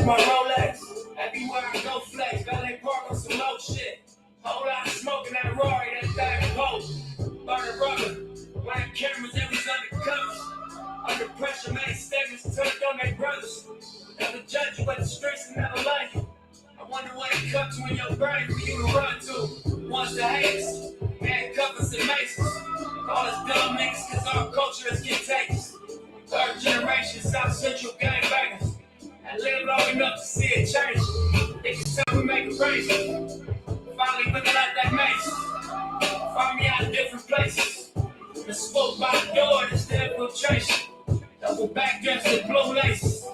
my Rolex. Everywhere I go, flex. Valet park on some low shit. Whole lot of smoking that Rory, that thing post. Burning rubber. Wearing cameras, everything's undercover. Under pressure, many statements turned on their brothers. Never judge you at the streets and never like you. I wonder what it cut to in your brain for you to run to. Once the haters, handcuffers and maces. All us dumb niggas, cause our culture is contagious. Third generation South Central gangbangers. I lived long enough to see it change. Niggas tell me make it crazy. Finally looking at that mace. Find me out in different places. The smoke by the door, this the infiltration. Double back dress and blue laces.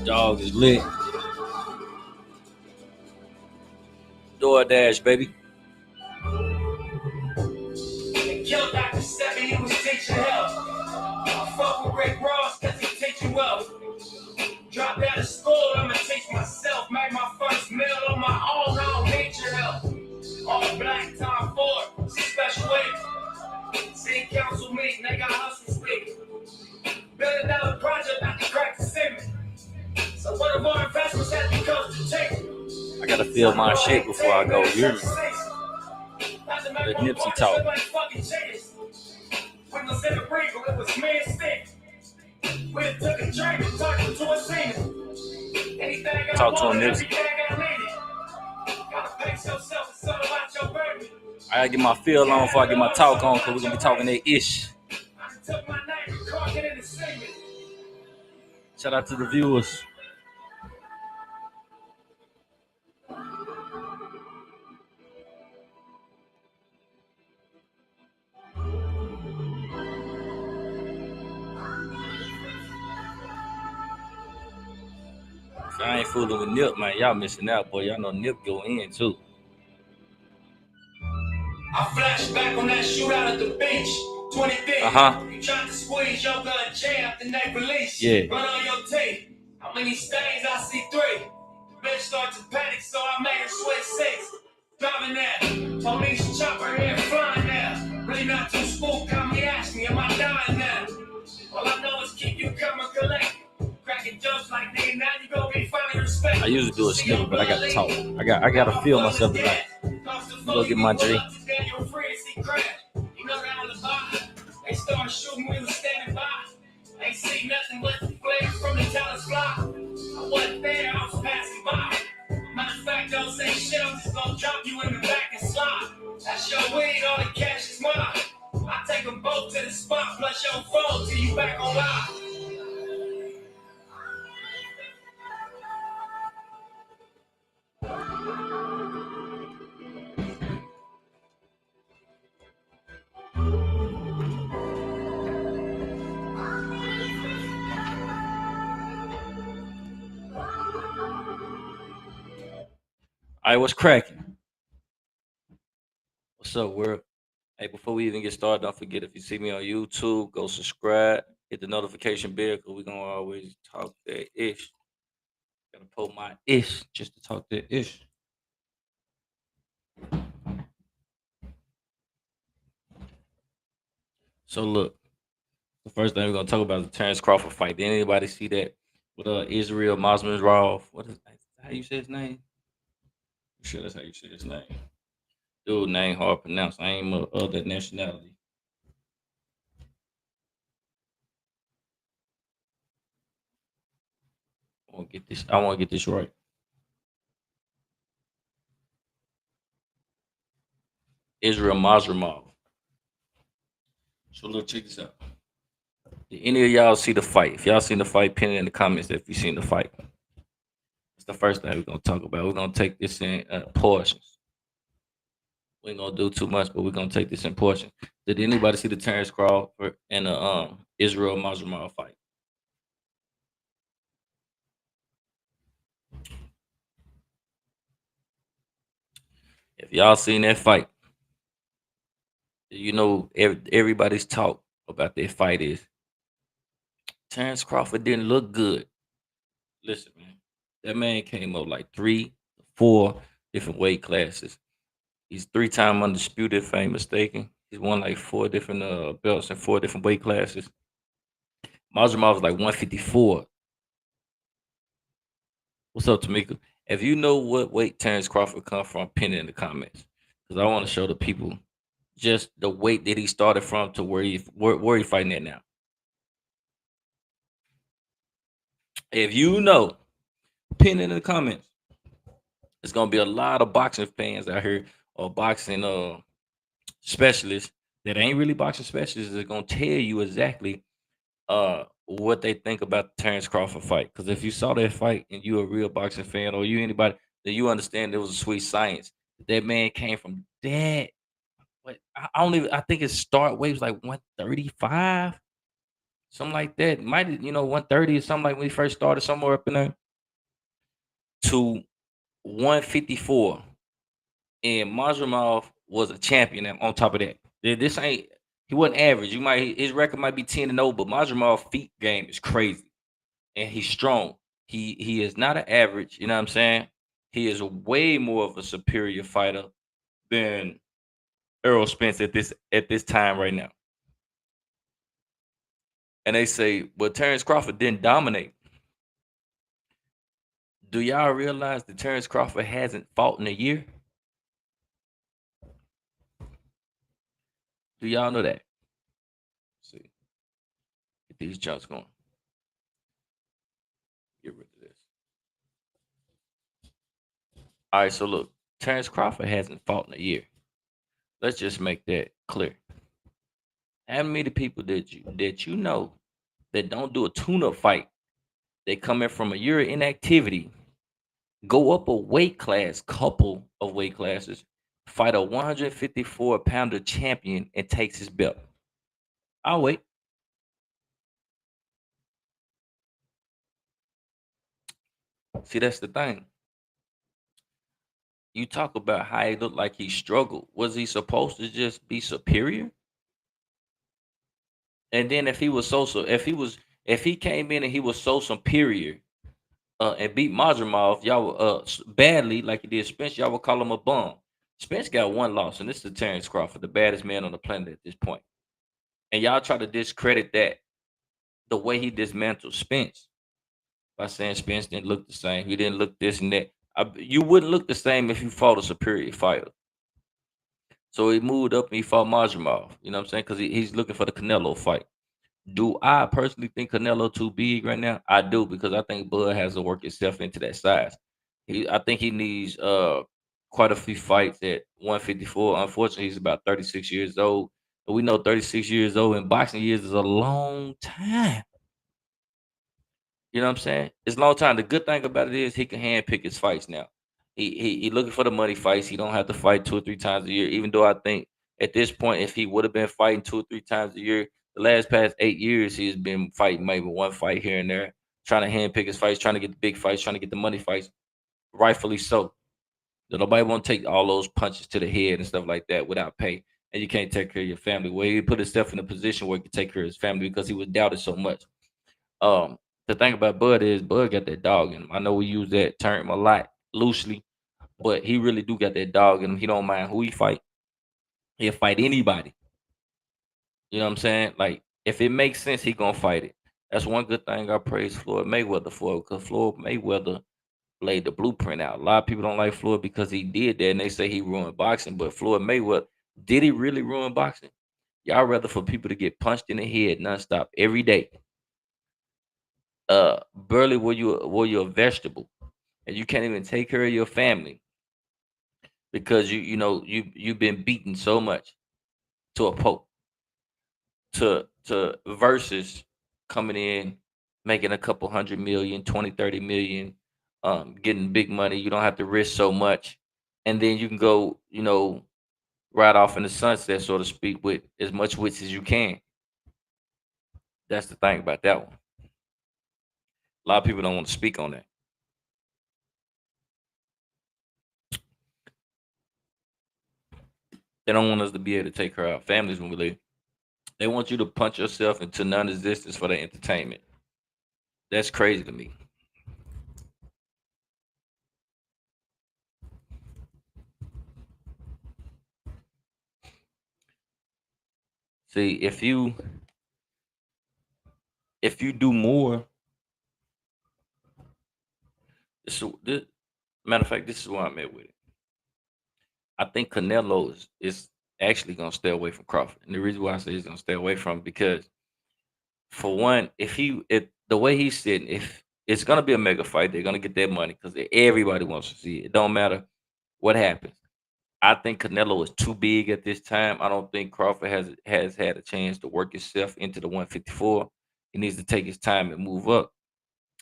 Dog is lit. DoorDash, baby. They killed Dr. Seven, he was teaching health. I fuck with Rick Ross cause he teaching wealth. Dropped out of school, I'ma teach myself. Made my first meal on my own, I don't need your help. All black, Tom Ford, it's a special week. City council meeting, they got hustle speak. $1 billion project, not to crack the cement. So one of our investments has to come to take. I gotta feel my shit before I go. You're the Nipsey talk. When was in the Regal, it was me and Stick. We took a train and talked to a scene. Anything I Talk to wanted, him, everything I needed. Gotta pace yourself, it's all about your baby. I gotta get my feel on before I get my talk on, because we're gonna be talking that ish. I took my name and carved it in the segment. Shout out to the viewers. If I ain't fooling with Nip, man, y'all missing out, boy. Y'all know Nip go in too. I flash back on that shootout at the beach. 2050. You tried to squeeze your gun jam, then they release. Yeah. Run on your tape. How many stains? I see 3. Bitch started to panic, so I made her switch 6. Driving there. Police chopper here flying there. Really not too spooked. Come me ask me, am I dying now? All I know is keep you coming collect. Cracking jokes like they now you gonna be finding respect. I usually do a snippet, but I gotta talk. I gotta feel myself tonight. Go get my G. They started shooting, we was standing by. Ain't see nothing but the flames from the talent's fly. I wasn't there, I was passing by. Matter of fact, don't say shit, I'm just gonna drop you in the back and slide. That's your weed, all the cash is mine. I take them both to the spot, plus your phone till you back on live. All right, what's cracking? What's up, world? Hey, before we even get started, don't forget, if you see me on YouTube, go subscribe, hit the notification bell, because we're going to always talk that ish. Gotta pull my ish just to talk that ish. So look, the first thing we're gonna talk about is the Terrance Crawford fight. Did anybody see that with Israel Mazmazarov? What is how you say his name? I'm sure that's how you say his name. Dude, name hard to pronounce. I ain't of that nationality. I want to get this right. Israel Mazmazarov. So look, check this out. Did any of y'all see the fight? If y'all seen the fight, pin it in the comments if you seen the fight. It's the first thing we're gonna talk about. We're gonna take this in portions. We ain't gonna do too much, but we're gonna take this in portions. Did anybody see the Terrance Crawford and the Israel Mazmazarov fight? If y'all seen that fight, you know everybody's talk about that fight is Terrance Crawford didn't look good. Listen, man, that man came up like 4 different weight classes. He's 3-time undisputed, if I ain't mistaken. He's won like 4 different belts in 4 different weight classes. Mazurov was like 154. What's up, Tamika? If you know what weight Terrence Crawford come from, pin it in the comments. Because I want to show the people just the weight that he started from to where he fighting at now. If you know, pin it in the comments. It's gonna be a lot of boxing fans out here or boxing specialists that ain't really boxing specialists that gonna tell you exactly what they think about the Terrence Crawford fight. Because if you saw that fight and you a real boxing fan or you anybody, then you understand there was a sweet science. That man came from that. But I don't even. I think his start weight was like 135, something like that. Might 130 or something like when he first started somewhere up in there to 154. And Mazurov was a champion. And on top of that, this ain't he wasn't average. His record might be 10-0, but Mazurov's feet game is crazy and he's strong. He is not an average. You know what I'm saying? He is a way more of a superior fighter than Errol Spence at this time right now. And they say, well, Terrence Crawford didn't dominate. Do y'all realize that Terrence Crawford hasn't fought in a year? Do y'all know that? Let's see, get these jumps going. Get rid of this. All right, so look, Terrence Crawford hasn't fought in a year. Let's just make that clear. How many people that you know that don't do a tune-up fight? They come in from a year of inactivity, go up a weight class, couple of weight classes, fight a 154-pounder champion, and takes his belt. I'll wait. See, that's the thing. You talk about how he looked like he struggled. Was he supposed to just be superior? And then if he came in and he was so superior and beat Mazurov, y'all badly like he did Spence, y'all would call him a bum. Spence got one loss, and this is Terrence Crawford, the baddest man on the planet at this point. And y'all try to discredit that the way he dismantled Spence by saying Spence didn't look the same. He didn't look this and that. You wouldn't look the same if you fought a superior fighter. So he moved up and he fought Mazurov. You know what I'm saying? Because he's looking for the Canelo fight. Do I personally think Canelo too big right now? I do because I think Bud has to work himself into that size. I think he needs quite a few fights at 154. Unfortunately, he's about 36 years old. But we know 36 years old in boxing years is a long time. You know what I'm saying? It's a long time. The good thing about it is he can handpick his fights now. He looking for the money fights. He don't have to fight 2 or 3 times a year. Even though I think at this point, if he would have been fighting 2 or 3 times a year, the last past 8 years he's been fighting maybe one fight here and there, trying to handpick his fights, trying to get the big fights, trying to get the money fights. Rightfully so. Nobody want to take all those punches to the head and stuff like that without pay, and you can't take care of your family. Well, he put himself in a position where he could take care of his family because he was doubted so much. Um, the thing about Bud is Bud got that dog in him. I know we use that term a lot loosely, but he really do got that dog in him. He don't mind who he fight. He'll fight anybody. You know what I'm saying? Like if it makes sense, he gonna fight it. That's one good thing I praise Floyd Mayweather for because Floyd Mayweather laid the blueprint out. A lot of people don't like Floyd because he did that and they say he ruined boxing. But Floyd Mayweather, did he really ruin boxing? Y'all rather for people to get punched in the head nonstop every day. Barely were you a vegetable and you can't even take care of your family because you've been beaten so much to a pope to versus coming in making a couple 100 million, 20, 30 million, getting big money. You don't have to risk so much and then you can go right off in the sunset, so to speak, with as much wits as you can. That's the thing about that one. A lot of people don't want to speak on that. They don't want us to be able to take care of our families when we leave. They want you to punch yourself into non-existence for their entertainment. That's crazy to me. See, if you do more, this matter of fact, this is where I'm at with it. I think Canelo is actually gonna stay away from Crawford, and the reason why I say he's gonna stay away from him because for one, if the way he's sitting, if it's gonna be a mega fight, they're gonna get that money because everybody wants to see it. It don't matter what happens. I think Canelo is too big at this time. I don't think Crawford has had a chance to work himself into the 154. He needs to take his time and move up.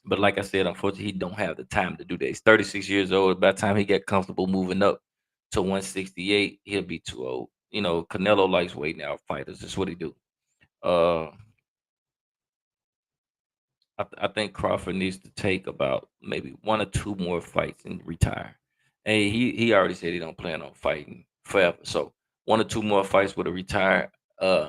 But like I said, unfortunately, he don't have the time to do that. He's 36 years old. By the time he get comfortable moving up to 168, he'll be too old. You know, Canelo likes waiting out fighters. That's what he do. Uh, I think Crawford needs to take about maybe one or two more fights and retire. Hey, he already said he don't plan on fighting forever. So one or two more fights with a retire. Uh,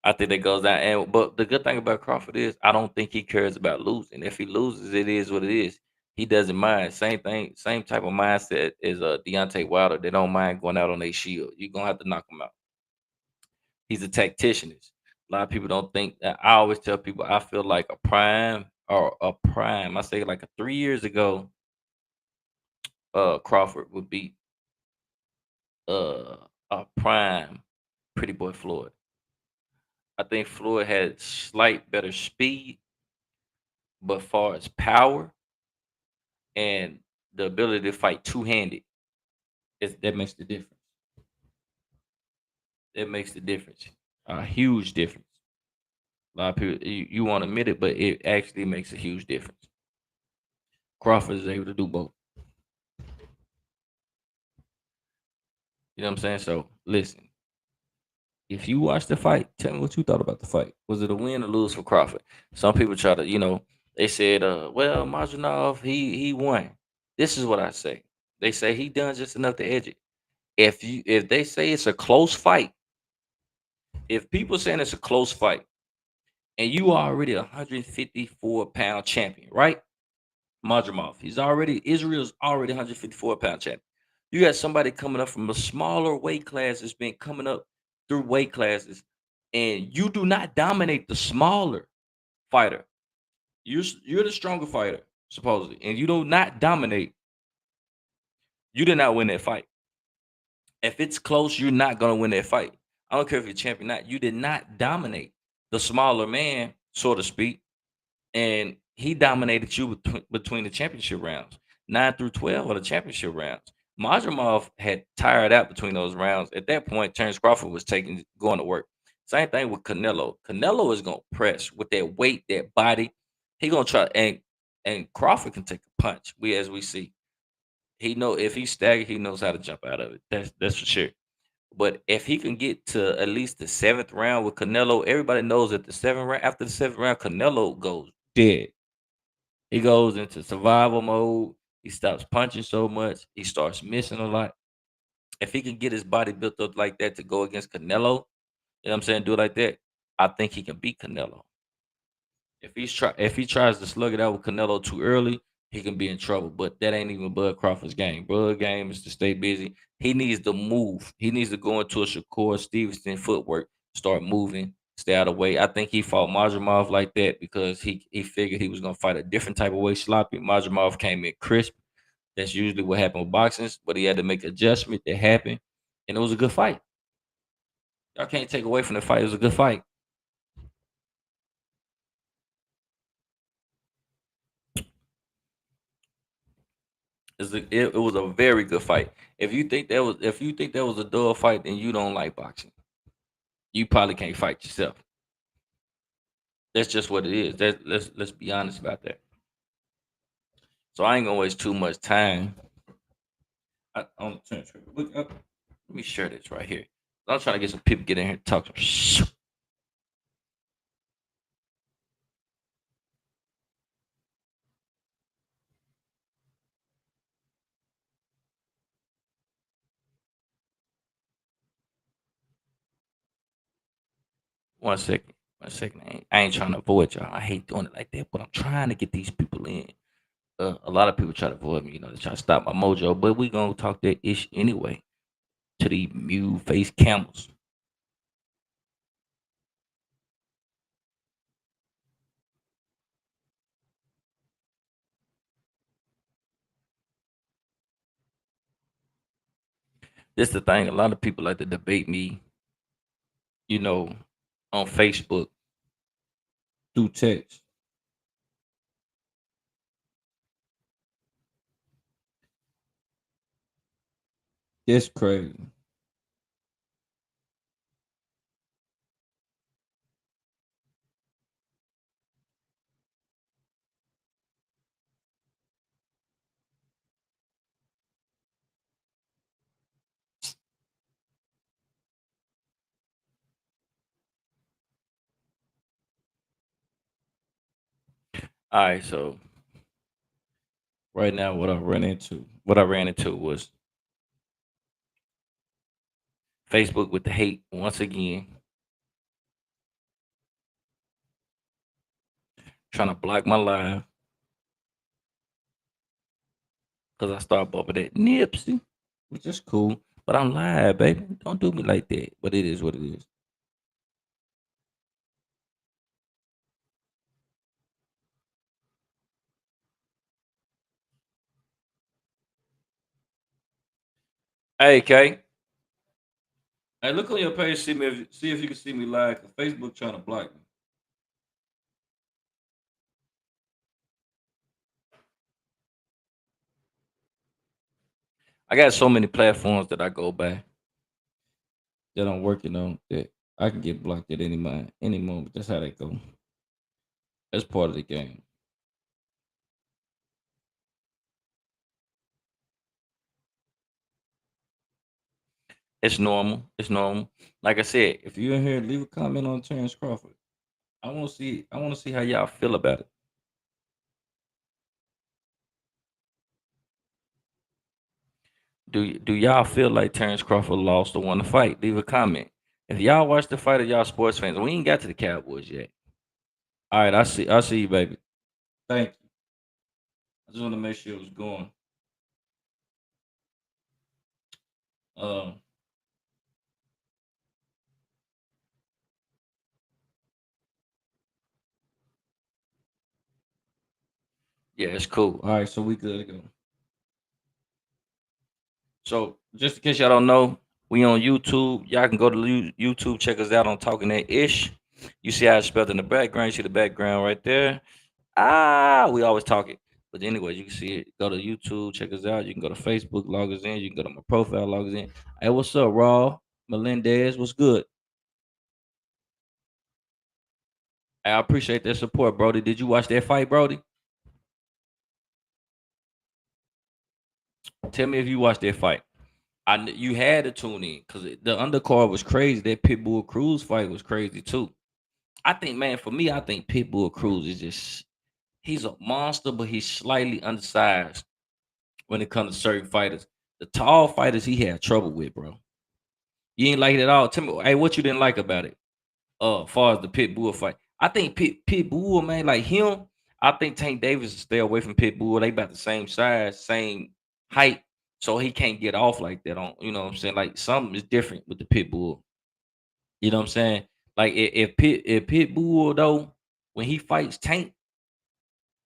I think that goes down. And but the good thing about Crawford is I don't think he cares about losing. If he loses, it is what it is. He doesn't mind. Same thing, same type of mindset as Deontay Wilder. They don't mind going out on a shield. You're gonna have to knock him out. He's a tactician. A lot of people don't think that. I always tell people I feel like a prime or a prime. I say like 3 years ago, Crawford would beat a prime Pretty Boy Floyd. I think Floyd had slight better speed, but far as power and the ability to fight two handed, that makes the difference. That makes the difference. A huge difference. A lot of people you won't admit it, but it actually makes a huge difference. Crawford is able to do both. You know what I'm saying? So listen, if you watch the fight, tell me what you thought about the fight. Was it a win or lose for Crawford? Some people try to, they said, well, Majanov, he won. This is what I say. They say he done just enough to edge it. If they say it's a close fight, if people saying it's a close fight, and you are already a 154-pound champion, right? Madrimov. He's already Israel's already 154-pound champion. You got somebody coming up from a smaller weight class that's been coming up through weight classes, and you do not dominate the smaller fighter. You're the stronger fighter, supposedly, and you do not dominate. You did not win that fight. If it's close, you're not gonna win that fight. I don't care if you're champion or not. You did not dominate the smaller man, so to speak, and he dominated you between the championship rounds. 9 through 12 are the championship rounds. Majramov had tired out between those rounds. At that point, Terrance Crawford was going to work. Same thing with Canelo. Canelo is gonna press with that weight, that body. He gonna try and Crawford can take a punch. As we see. He know if he's staggered, he knows how to jump out of it. That's for sure. But if he can get to at least the seventh round with Canelo, everybody knows that the seventh round after the seventh round, Canelo goes dead. He goes into survival mode. He stops punching so much. He starts missing a lot. If he can get his body built up like that to go against Canelo, you know what I'm saying, do it like that, I think he can beat Canelo. If he tries to slug it out with Canelo too early, he can be in trouble. But that ain't even Bud Crawford's game. Bud game is to stay busy. He needs to move. He needs to go into a Shakur Stevenson footwork, start moving, stay out of the way. I think he fought Majramov like that because he figured he was gonna fight a different type of way, sloppy. Majramov came in crisp. That's usually what happened with boxing, but he had to make adjustment that happened, and it was a good fight. Y'all can't take away from the fight. It was a good fight. It was a very good fight. If you think that was a dull fight, then you don't like boxing. You probably can't fight yourself. That's just what it is. Let's be honest about that. So I ain't gonna waste too much time on the transcript. Look up. Let me share this right here. I'm trying to get some people get in here and talk. One second. One second, I ain't trying to avoid y'all. I hate doing it like that, but I'm trying to get these people in. A lot of people try to avoid me, they try to stop my mojo, but we gonna talk that ish anyway. To the mule face camels. This the thing. A lot of people like to debate me, you know, on Facebook through text. That's crazy. All right, so right now, what I ran into was Facebook with the hate once again, trying to block my live because I start bumping that Nipsey, which is cool. But I'm live, baby. Don't do me like that. But it is what it is. Hey, Kay. Hey, look on your page. See if you can see me live. 'Cause Facebook trying to block me. I got so many platforms that I go by that I'm working on that I can get blocked at any moment. That's how that go. That's part of the game. It's normal. It's normal. Like I said, if you're in here, leave a comment on Terrance Crawford. I want to see how y'all feel about it. Do y'all feel like Terrance Crawford lost or won the fight? Leave a comment. If y'all watch the fight, of y'all sports fans, we ain't got to the Cowboys yet. All right, I see you, baby. Thank you. I just want to make sure it was going. Um, yeah, it's cool. All right, so we good to go. So just in case y'all don't know, we on YouTube. Y'all can go to YouTube, check us out on Talking That Ish. You see how it's spelled in the background. You see the background right there. We always talk it. But anyway, you can see it. Go to YouTube, check us out. You can go to Facebook, log us in. You can go to my profile, log us in. Hey, what's up, Raw? Melendez, what's good? Hey, I appreciate that support, Brody. Did you watch that fight, Brody? Tell me if you watched that fight. You had to tune in because the undercard was crazy. That Pitbull Cruz fight was crazy too. I think, man, for me, I think Pitbull Cruz is just he's a monster, but he's slightly undersized when it comes to certain fighters. The tall fighters he had trouble with, bro. You ain't like it at all. Tell me, hey, what you didn't like about it? As far as the Pitbull fight, I think Pitbull, man, like him. I think Tank Davis will stay away from Pitbull. They about the same size, same height, so he can't get off like that. On you know what I'm saying? Like something is different with the Pitbull. You know what I'm saying? Like if Pitbull though, when he fights Tank,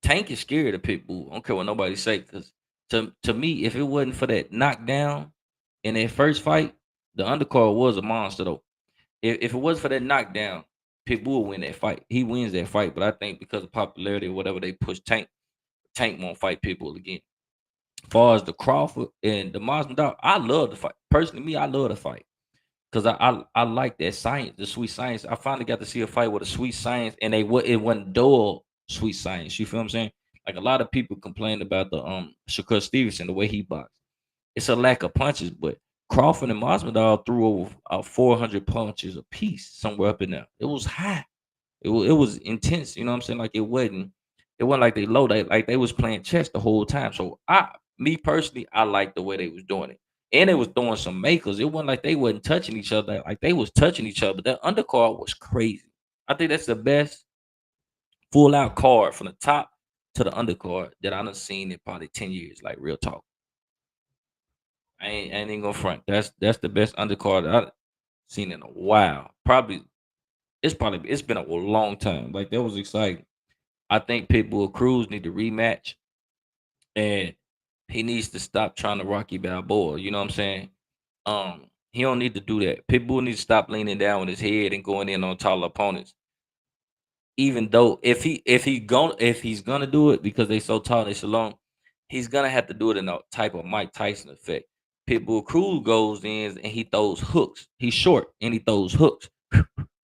Tank is scared of Pitbull. I don't care what nobody say, because to me, if it wasn't for that knockdown in that first fight, the undercard was a monster though. If it wasn't for that knockdown, Pitbull win that fight. He wins that fight, but I think because of popularity or whatever, they push Tank. Tank won't fight Pitbull again. As far as the Crawford and the Masvidal, I love the fight. Personally, me, I love the fight because I like that science, the sweet science. I finally got to see a fight with a sweet science, and it wasn't dull sweet science. You feel what I'm saying? Like a lot of people complain about the Shakur Stevenson, the way he boxed. It's a lack of punches, but Crawford and Masvidal threw over 400 punches a piece somewhere up in there. It was high. It was intense. You know what I'm saying? Like it wasn't like they low. Like they was playing chess the whole time. So me personally, I like the way they was doing it, and they was throwing some makers. It wasn't like they wasn't touching each other. Like they was touching each other. That undercard was crazy. I think that's the best full out card from the top to the undercard that I done seen in probably 10 years. Like real talk. I ain't even gonna front. That's the best undercard I've seen in a while. It's been a long time. Like that was exciting. I think Pitbull Cruz need to rematch, and he needs to stop trying to Rocky Balboa. You know what I'm saying? He don't need to do that. Pitbull needs to stop leaning down with his head and going in on taller opponents. Even though if he's gonna do it because they so tall, they so long, he's gonna have to do it in a type of Mike Tyson effect. Pitbull Cruz goes in and he throws hooks. He's short and he throws hooks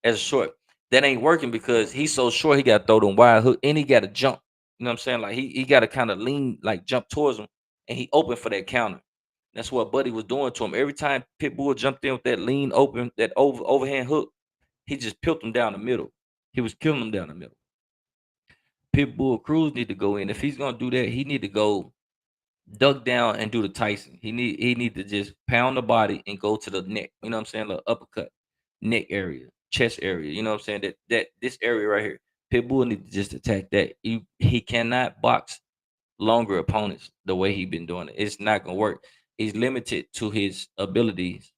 as a short. That ain't working because he's so short. He got to throw them wide hook and he got to jump. You know what I'm saying? Like he got to kind of lean, like jump towards him, and he open for that counter. That's what Buddy was doing to him. Every time Pitbull jumped in with that lean open, that overhand hook, he just peeled him down the middle. He was killing him down the middle. Pitbull Cruz need to go in. If he's gonna do that, he need to go duck down and do the Tyson. He need to just pound the body and go to the neck. You know what I'm saying? The uppercut, neck area, chest area. You know what I'm saying? That this area right here. Pitbull need to just attack that. He cannot box longer opponents the way he been doing it. It's not gonna work. He's limited to his abilities.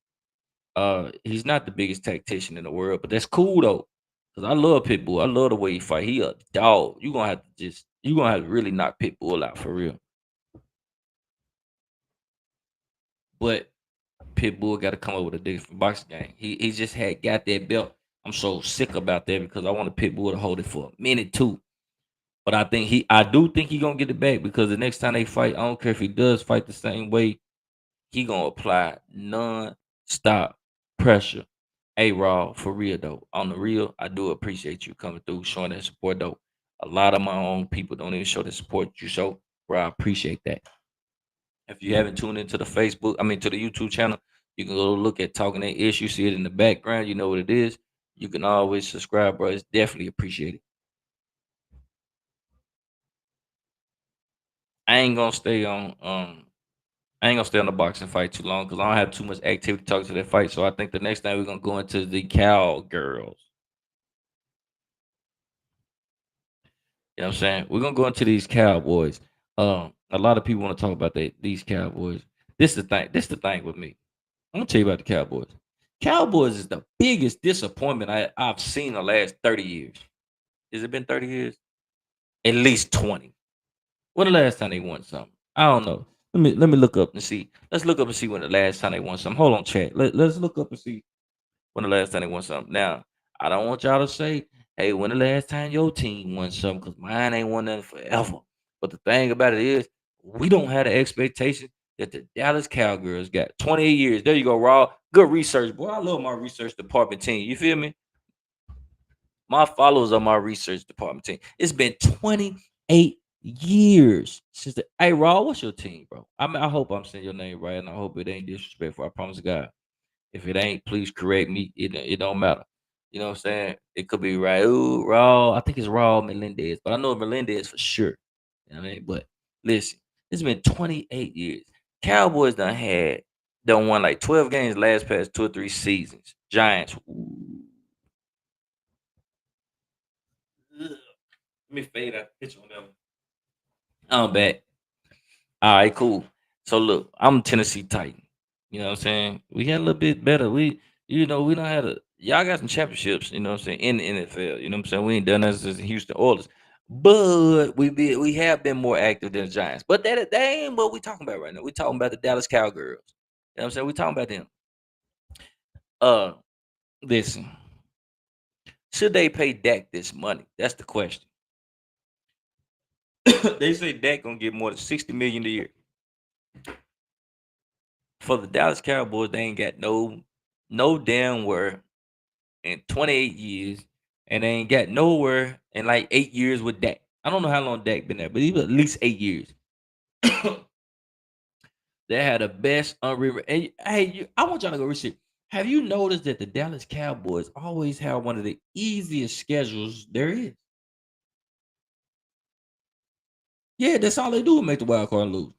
He's not the biggest tactician in the world, but that's cool though. Cause I love Pitbull. I love the way he fight. He a dog. You gonna have to really knock Pitbull out for real. But Pitbull got to come up with a different boxing game. He just had got that belt. I'm so sick about that because I want a Pitbull to hold it for a minute too. But I do think he gonna get it back because the next time they fight, I don't care if he does fight the same way, he gonna apply non-stop pressure. Hey, Raw, for real though, on the real, I do appreciate you coming through, showing that support though. A lot of my own people don't even show the support you show, bro. I appreciate that. If you haven't tuned into the Facebook, I mean to the YouTube channel, you can go look at Talking That Ish. You see it in the background. You know what it is. You can always subscribe, bro. It's definitely appreciated. I ain't gonna stay on. I ain't gonna stay on the boxing fight too long because I don't have too much activity to talk to that fight. So I think the next time we're gonna go into the cowgirls. You know what I'm saying? We're gonna go into these Cowboys. A lot of people want to talk about these Cowboys. This is the thing. This is the thing with me. I'm gonna tell you about the Cowboys. Cowboys is the biggest disappointment I've seen in the last 30 years. Has it been 30 years? At least 20. When the last time they won something? I don't know. Let me look up and see. Let's look up and see when the last time they won something. Hold on, chat. Let's look up and see when the last time they won something. Now, I don't want y'all to say, hey, when the last time your team won something, because mine ain't won nothing forever. But the thing about it is, we don't have the expectation that the Dallas Cowgirls got 28 years. There you go, Raw. Good research. Boy, I love my research department team. You feel me? My followers are my research department team. It's been 28 years since the hey Raw, what's your team, bro? I hope I'm saying your name right, and I hope it ain't disrespectful. I promise God. If it ain't, please correct me. It don't matter. You know what I'm saying? It could be Raul, Raw. I think it's Raul Melendez, but I know Melendez for sure. You know what I mean? But listen, it's been 28 years. Cowboys done won like 12 games last past 2 or 3 seasons. Giants. Ooh, ugh. Let me fade out the picture on that one. I'm back. All right, cool. So look, I'm Tennessee Titan. You know what I'm saying? We had a little bit better. We don't have y'all got some championships, you know what I'm saying, in the NFL. You know what I'm saying? We ain't done that since the Houston Oilers. But we have been more active than the Giants. But that ain't what we talking about right now. We talking about the Dallas Cowgirls. You know what I'm saying? We talking about them. Uh listen, should they pay Dak this money? That's the question. They say Dak gonna get more than 60 million a year. For the Dallas Cowboys, they ain't got no damn where in 28 years, and they ain't got nowhere in like 8 years with Dak. I don't know how long Dak been there, but he was at least 8 years. They had the best unreal. Hey, I want y'all to go research. Have you noticed that the Dallas Cowboys always have one of the easiest schedules there is? Yeah, that's all they do is make the wild card and lose.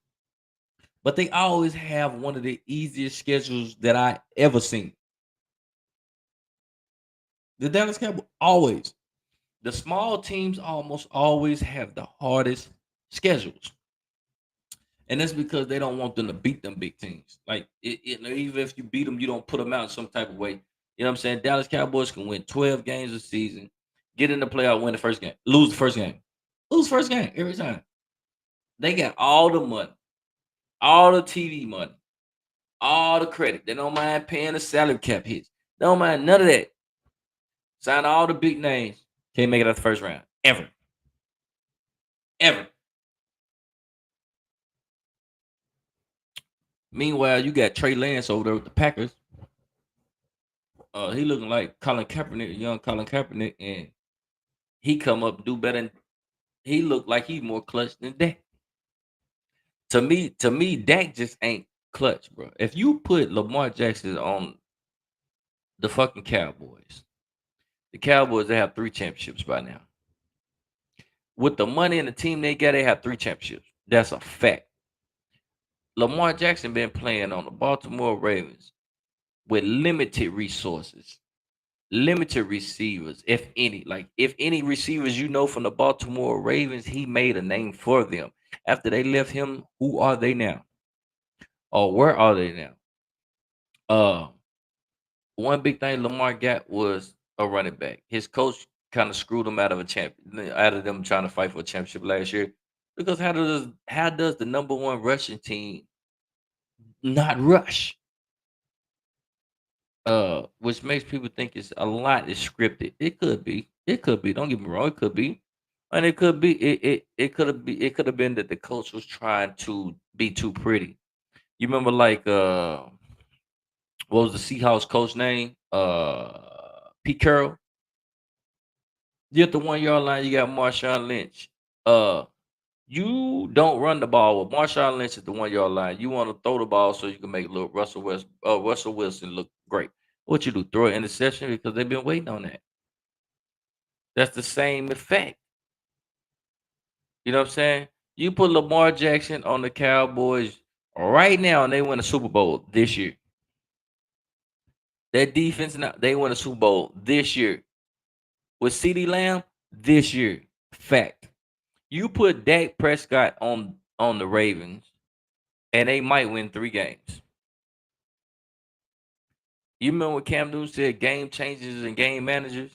But they always have one of the easiest schedules that I ever seen. The Dallas Cowboys always. The small teams almost always have the hardest schedules. And that's because they don't want them to beat them big teams. Like even if you beat them, you don't put them out in some type of way. You know what I'm saying? Dallas Cowboys can win 12 games a season, get in the playoff, win the first game, lose the first game, lose first game every time. They got all the money, all the TV money, all the credit. They don't mind paying the salary cap hits. They don't mind none of that. Sign all the big names. Can't make it out the first round ever, ever. Meanwhile, you got Trey Lance over there with the Packers. He looking like Colin Kaepernick, young Colin Kaepernick, and he come up and do better. He look like he more clutch than Dak. To me, Dak just ain't clutch, bro. If you put Lamar Jackson on the fucking Cowboys, the Cowboys they have 3 championships by now. With the money and the team they got, they have 3 championships. That's a fact. Lamar Jackson been playing on the Baltimore Ravens with limited resources, limited receivers, if any. Like if any receivers you know from the Baltimore Ravens, he made a name for them. After they left him, who are they now? Or where are they now? Uh, One big thing Lamar got was a running back. His coach kind of screwed him out of a champion, out of them trying to fight for a championship last year. Because how does the number one rushing team not rush? Which makes people think it's a lot is scripted. It could be. It could be. Don't get me wrong. It could be. And it could be. It could have been that the coach was trying to be too pretty. You remember like what was the Seahawks coach name? Pete Carroll. You at the 1 yard line, you got Marshawn Lynch. Uh, you don't run the ball. With Marshawn Lynch at the 1 yard line. You want to throw the ball so you can make little Russell Wilson look great. What you do? Throw an interception because they've been waiting on that. That's the same effect. You know what I'm saying? You put Lamar Jackson on the Cowboys right now, and they win a Super Bowl this year. That defense now they win a Super Bowl this year with CeeDee Lamb this year. Fact. You put Dak Prescott on the Ravens, and they might win 3 games. You remember what Cam Newton said? Game changers and game managers.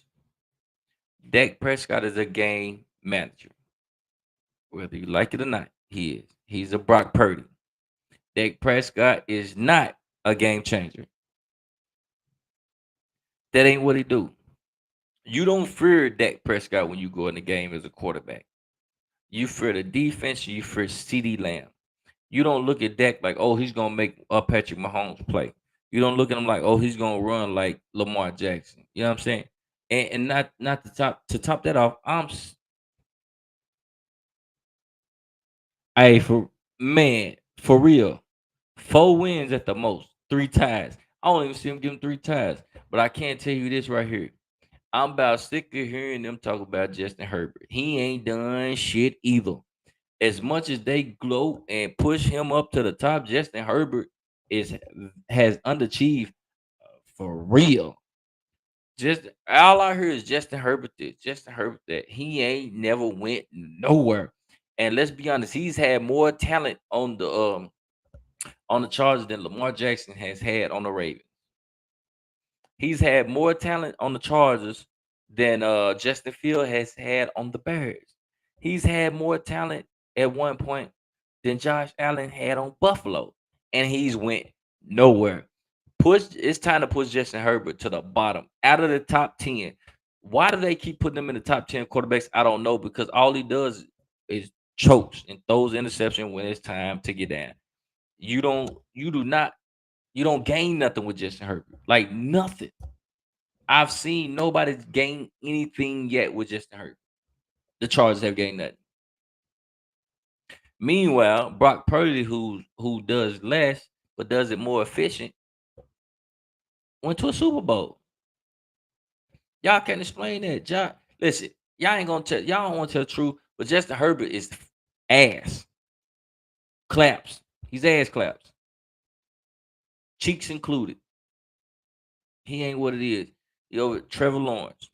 Dak Prescott is a game manager, whether you like it or not. He is. He's a Brock Purdy. Dak Prescott is not a game changer. That ain't what he do. You don't fear Dak Prescott when you go in the game as a quarterback. You fear the defense. You fear CeeDee Lamb. You don't look at Dak like, oh, he's gonna make Patrick Mahomes play. You don't look at him like, oh, he's gonna run like Lamar Jackson. You know what I'm saying? And not to top that off. Hey, for real, 4 wins at the most, 3 ties. I don't even see him give him 3 ties. But I can't tell you this right here. I'm about sick of hearing them talk about Justin Herbert. He ain't done shit either. As much as they gloat and push him up to the top, Justin Herbert is has underachieved for real. Just all I hear is Justin Herbert this, Justin Herbert that. He ain't never went nowhere. And let's be honest, he's had more talent on the Chargers than Lamar Jackson has had on the Ravens. He's had more talent on the Chargers than Justin Field has had on the Bears. He's had more talent at one point than Josh Allen had on Buffalo, and he's went nowhere. It's time to push Justin Herbert to the bottom, out of the top 10. Why do they keep putting him in the top 10 quarterbacks? I don't know, because all he does is chokes and throws interception when it's time to get down. You don't gain nothing with Justin Herbert. Like nothing. I've seen nobody gain anything yet with Justin Herbert. The Chargers have gained nothing. Meanwhile, Brock Purdy, who does less but does it more efficient, went to a Super Bowl. Y'all can't explain that. Listen, y'all don't want to tell the truth, but Justin Herbert is ass. Claps. He's ass claps. Cheeks included. He ain't what it is. You over Trevor Lawrence.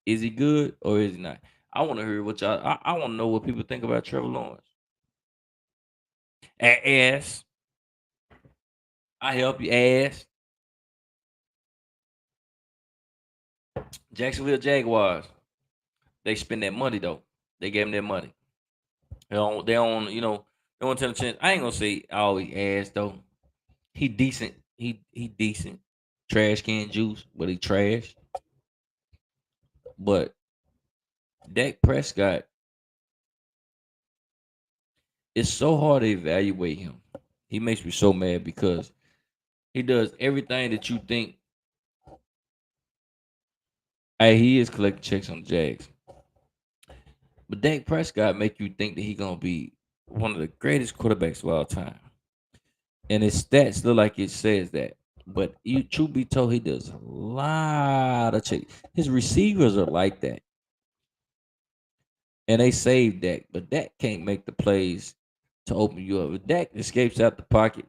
Is he good or is he not? I want to hear what y'all. I want to know what people think about Trevor Lawrence. Ass. I help you. Ass. Jacksonville Jaguars. They spend that money though. They gave him that money. They don't. They don't. You know. They want to tell the chance. I ain't gonna say all he ass though. He decent. He decent. Trash can juice, but he trash. But Dak Prescott, it's so hard to evaluate him. He makes me so mad because he does everything that you think. Hey, he is collecting checks on the Jags. But Dak Prescott make you think that he gonna be one of the greatest quarterbacks of all time. And his stats look like it says that. But you truth be told, he does a lot of checks. His receivers are like that. And they saved Dak, but Dak can't make the plays to open you up. If Dak escapes out the pocket,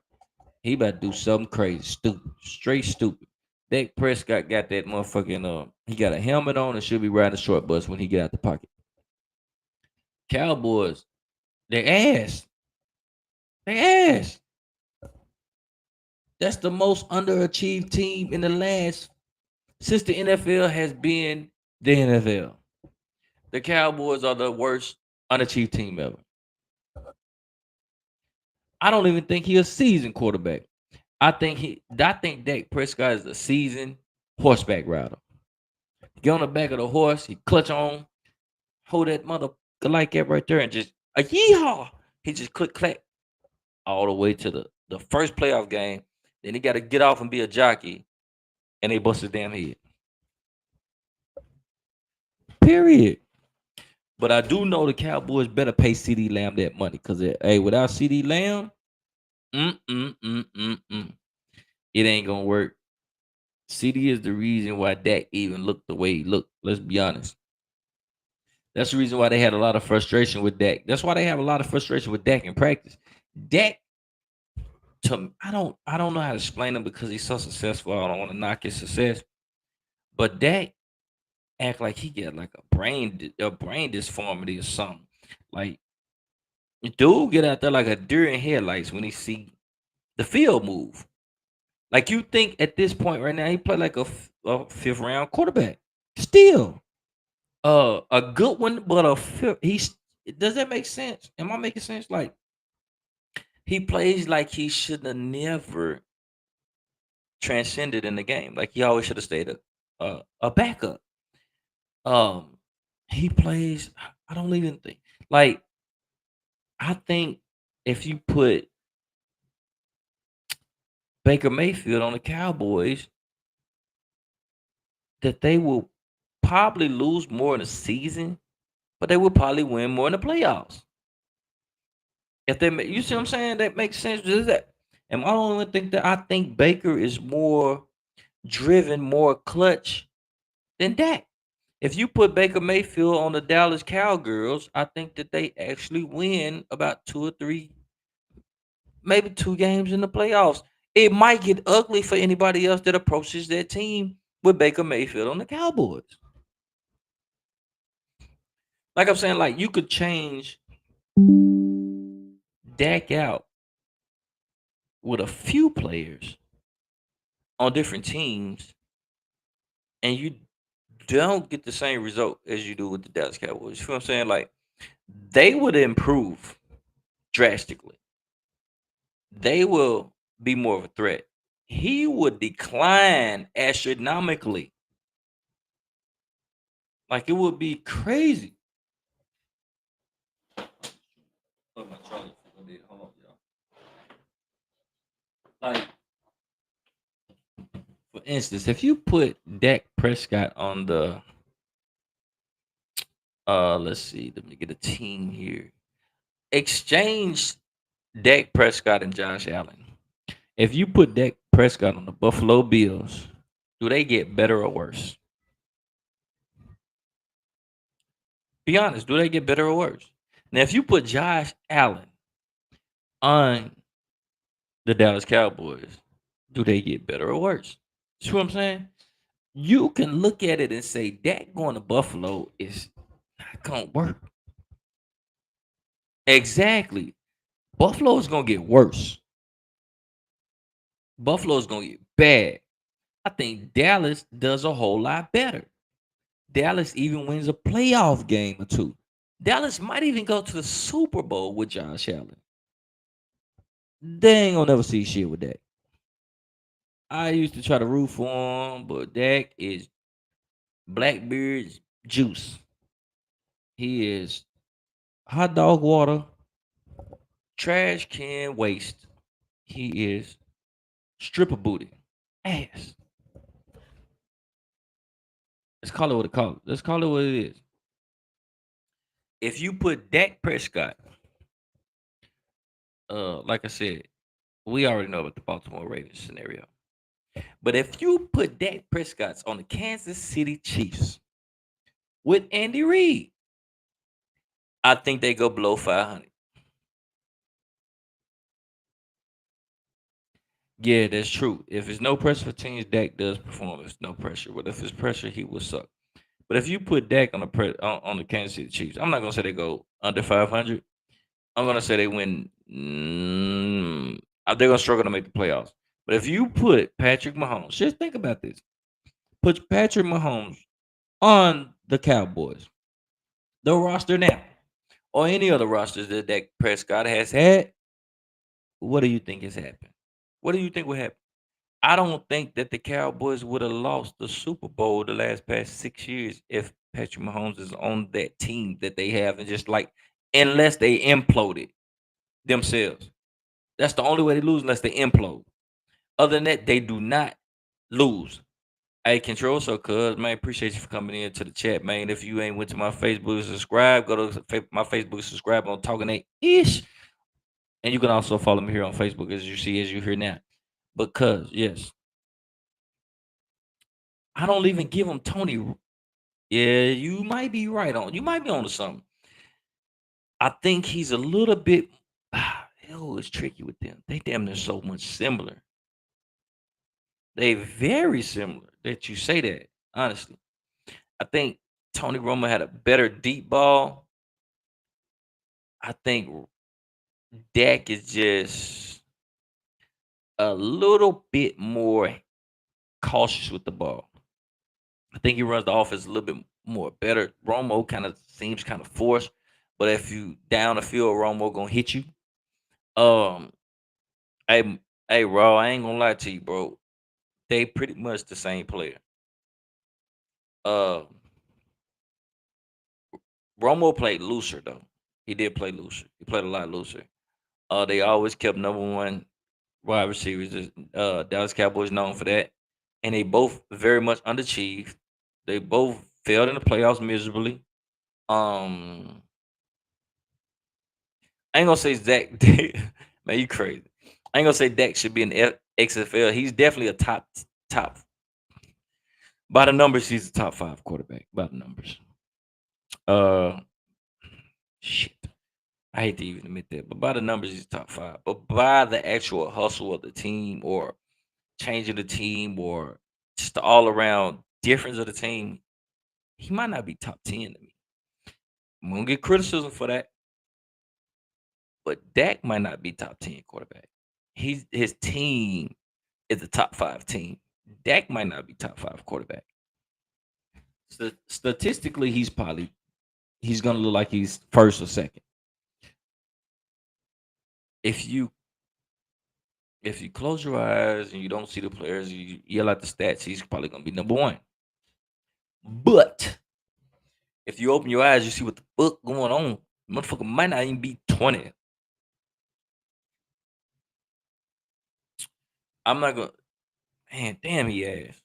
he about to do something crazy, stupid, straight stupid. Dak Prescott got that motherfucking he got a helmet on and should be riding a short bus when he get out the pocket. Cowboys, they ass. They ass. That's the most underachieved team in the last since the NFL has been the NFL. The Cowboys are the worst unachieved team ever. I don't even think he's a seasoned quarterback. I think Dak Prescott is a seasoned horseback rider. Get on the back of the horse, he clutch on, hold that mother like that right there, and just a yeehaw. He just click clack all the way to the first playoff game. Then he got to get off and be a jockey, and they bust his damn head. Period. But I do know the Cowboys better pay CD Lamb that money because hey, without CD Lamb, mm mm mm mm mm, it ain't gonna work. CD is the reason why Dak even looked the way he looked. Let's be honest. That's the reason why they had a lot of frustration with Dak. That's why they have a lot of frustration with Dak in practice. Dak, I don't know how to explain him because he's so successful. I don't want to knock his success, but Dak act like he got like a brain disformity or something. Like dude get out there like a deer in headlights when he see the field move. Like you think at this point right now he play like a fifth round quarterback. Still, a good one, but a fifth. He's does that make sense? Am I making sense? Like he plays like he should have never transcended in the game. Like he always should have stayed a backup. Um, he plays. I don't even think like I think if you put Baker Mayfield on the Cowboys, that they will probably lose more in the season, but they will probably win more in the playoffs. If you see what I'm saying, that makes sense. Does that? And I don't even think that I think Baker is more driven, more clutch than Dak. If you put Baker Mayfield on the Dallas Cowgirls, I think that they actually win about two or three, maybe two games in the playoffs. It might get ugly for anybody else that approaches that team with Baker Mayfield on the Cowboys. Like I'm saying, like you could change Dak out with a few players on different teams, and you don't get the same result as you do with the Dallas Cowboys. You feel what I'm saying? Like they would improve drastically. They will be more of a threat. He would decline astronomically. Like it would be crazy. Hold on, y'all. Like for instance, if you put Dak Prescott on the let's see, let me get a team here. Exchange Dak Prescott and Josh Allen. If you put Dak Prescott on the Buffalo Bills, do they get better or worse? Be honest, do they get better or worse? Now, if you put Josh Allen on the Dallas Cowboys, do they get better or worse? See what I'm saying? You can look at it and say Dak going to Buffalo is not gonna work. Exactly. Buffalo is gonna get worse. Buffalo is gonna get bad. I think Dallas does a whole lot better. Dallas even wins a playoff game or two. Dallas might even go to the Super Bowl with Josh Allen. They ain't gonna never see shit with that. I used to try to root for him, but Dak is Blackbeard's juice. He is hot dog water, trash can waste. He is stripper booty. Ass. Let's call it what it call it. Let's call it what it is. If you put Dak Prescott, like I said, we already know about the Baltimore Ravens scenario. But if you put Dak Prescott on the Kansas City Chiefs with Andy Reid, I think they go below 500. Yeah, that's true. If it's no pressure for teams, Dak does perform. It's no pressure. But if it's pressure, he will suck. But if you put Dak on the Kansas City Chiefs, I'm not gonna say they go under 500. I'm gonna say they win. They're gonna struggle to make the playoffs. But if you put Patrick Mahomes, just think about this: put Patrick Mahomes on the Cowboys, the roster now, or any other rosters that Dak Prescott has had. What do you think has happened? What do you think would happen? I don't think that the Cowboys would have lost the Super Bowl the last past 6 years if Patrick Mahomes is on that team that they have, and just like unless they imploded themselves. That's the only way they lose unless they implode. Other than that, they do not lose. Hey, Control, so cuz, man, appreciate you for coming in to the chat, man. If you ain't went to my Facebook, subscribe. Go to my Facebook, subscribe on Talking 8-ish. And you can also follow me here on Facebook as you see, as you hear now. Because, yes, I don't even give him Tony. Yeah, you might be right on. You might be on to something. I think he's a little bit. It's tricky with them. They damn near so much similar. They very similar that you say that, honestly. I think Tony Romo had a better deep ball. I think Dak is just a little bit more cautious with the ball. I think he runs the offense a little bit more better. Romo kind of seems kind of forced, but if you down the field, Romo gonna hit you. Um, hey, hey, Raw, I ain't gonna lie to you, bro. They pretty much the same player. Uh, Romo played looser though. He did play looser. He played a lot looser. They always kept number one wide receivers. Dallas Cowboys known for that, and they both very much underachieved. They both failed in the playoffs miserably. Um, I ain't gonna say Zach. Man, you crazy. I ain't gonna say Dak should be in the XFL. He's definitely a top. By the numbers, he's a top 5 quarterback. By the numbers. Uh, shit. I hate to even admit that, but by the numbers, he's top 5. But by the actual hustle of the team, or changing the team, or just the all around difference of the team, he might not be top 10 to me. I'm gonna get criticism for that, but Dak might not be top 10 quarterback. His team is a top 5 team. Dak might not be top 5 quarterback. Statistically, he's gonna look like he's first or second. If you close your eyes and you don't see the players, you yell out the stats, he's probably gonna be number 1. But if you open your eyes, you see what the fuck going on. Motherfucker might not even be 20. I'm not gonna. Man, damn, he ass.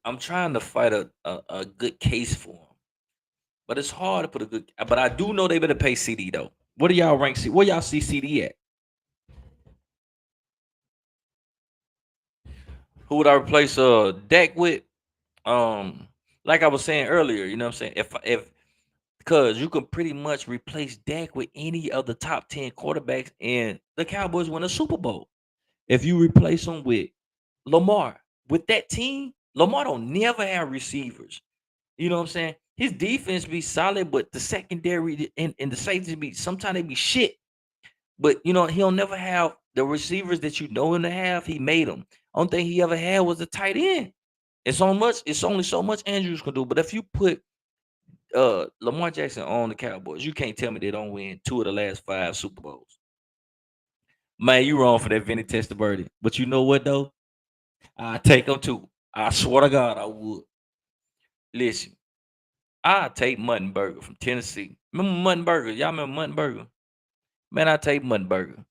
I'm trying to fight a good case for him, but it's hard to put a good. But I do know they better pay CD though. What do y'all rank? Where y'all see CD at? Who would I replace Dak with? Like I was saying earlier, you know what I'm saying? If because you can pretty much replace Dak with any of the top 10 quarterbacks, and the Cowboys win a Super Bowl. If you replace them with Lamar with that team, Lamar don't never have receivers. You know what I'm saying? His defense be solid, but the secondary and the safety be sometimes they be shit. But he'll never have the receivers that you know him to have. He made them. Only thing he ever had was a tight end. It's only so much Andrews can do. But if you put Lamar Jackson on the Cowboys, you can't tell me they don't win 2 of the last 5 Super Bowls. Man, you wrong for that Vinny Testaverde. But you know what though? I take them too. I swear to God, I would. Listen, I take Mutton Burger from Tennessee. Remember Mutton Burger? Y'all remember Mutton Burger? Man, I take Mutton Burger,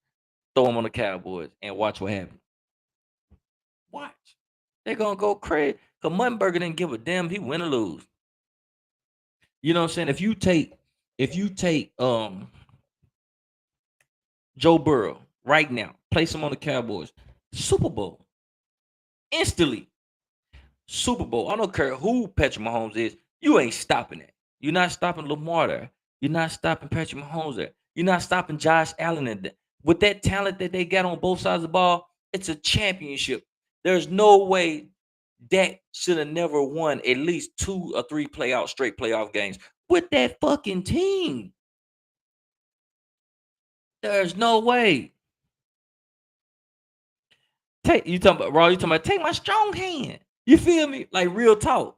throw them on the Cowboys, and watch what happens. Watch. They're gonna go crazy. Cause Mutton Burger didn't give a damn. He win or lose. You know what I'm saying? If you take Joe Burrow right now, place him on the Cowboys, Super Bowl instantly. Super Bowl. I don't care who Patrick Mahomes is. You ain't stopping it. You're not stopping Lamar there. You're not stopping Patrick Mahomes there. You're not stopping Josh Allen there. With that talent that they got on both sides of the ball, it's a championship. There's no way Dak should have never won at least 2 or 3 straight playoff games with that fucking team. There's no way. You talking about Raw? You talking about take my strong hand? You feel me? Like real talk.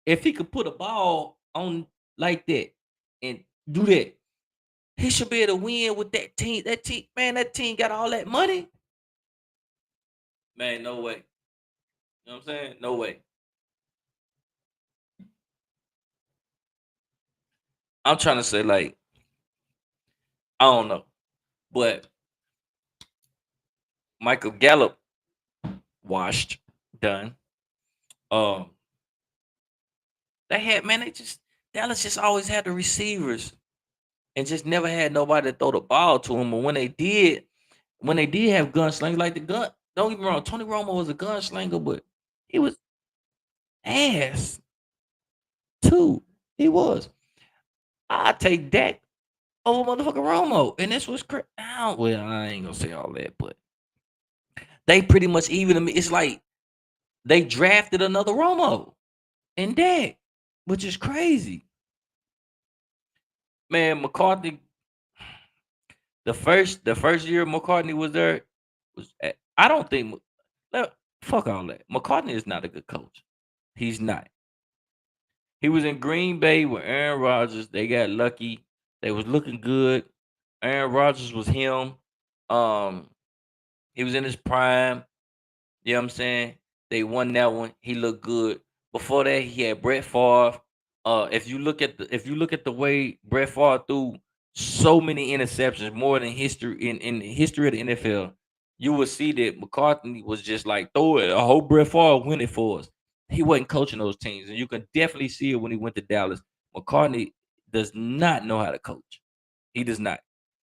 If he could put a ball on like that and do that, he should be able to win with that team. That team got all that money. Man, no way. You know what I'm saying? No way. I'm trying to say, like, I don't know. But Michael Gallup washed, done. Um, they just Dallas just always had the receivers and just never had nobody to throw the ball to him. But when they did have gunslingers, like the gun, don't get me wrong, Tony Romo was a gunslinger, but he was ass too. He was. I take Dak over motherfucking Romo, and this was crazy. Well, I ain't gonna say all that, but they pretty much even to me. It's like they drafted another Romo and Dak, which is crazy. Man, McCartney, the first year McCartney was there, I don't think fuck all that. McCartney is not a good coach. He's not. He was in Green Bay with Aaron Rodgers. They got lucky. They was looking good. Aaron Rodgers was him. Um, he was in his prime. You know what I'm saying? They won that one. He looked good. Before that, he had Brett Favre. If you look at the way Brett Favre threw so many interceptions, more than history in the history of the NFL, you will see that McCarthy was just like throw it. I hope Brett Favre win it for us. He wasn't coaching those teams, and you can definitely see it when he went to Dallas. McCartney does not know how to coach. He does not.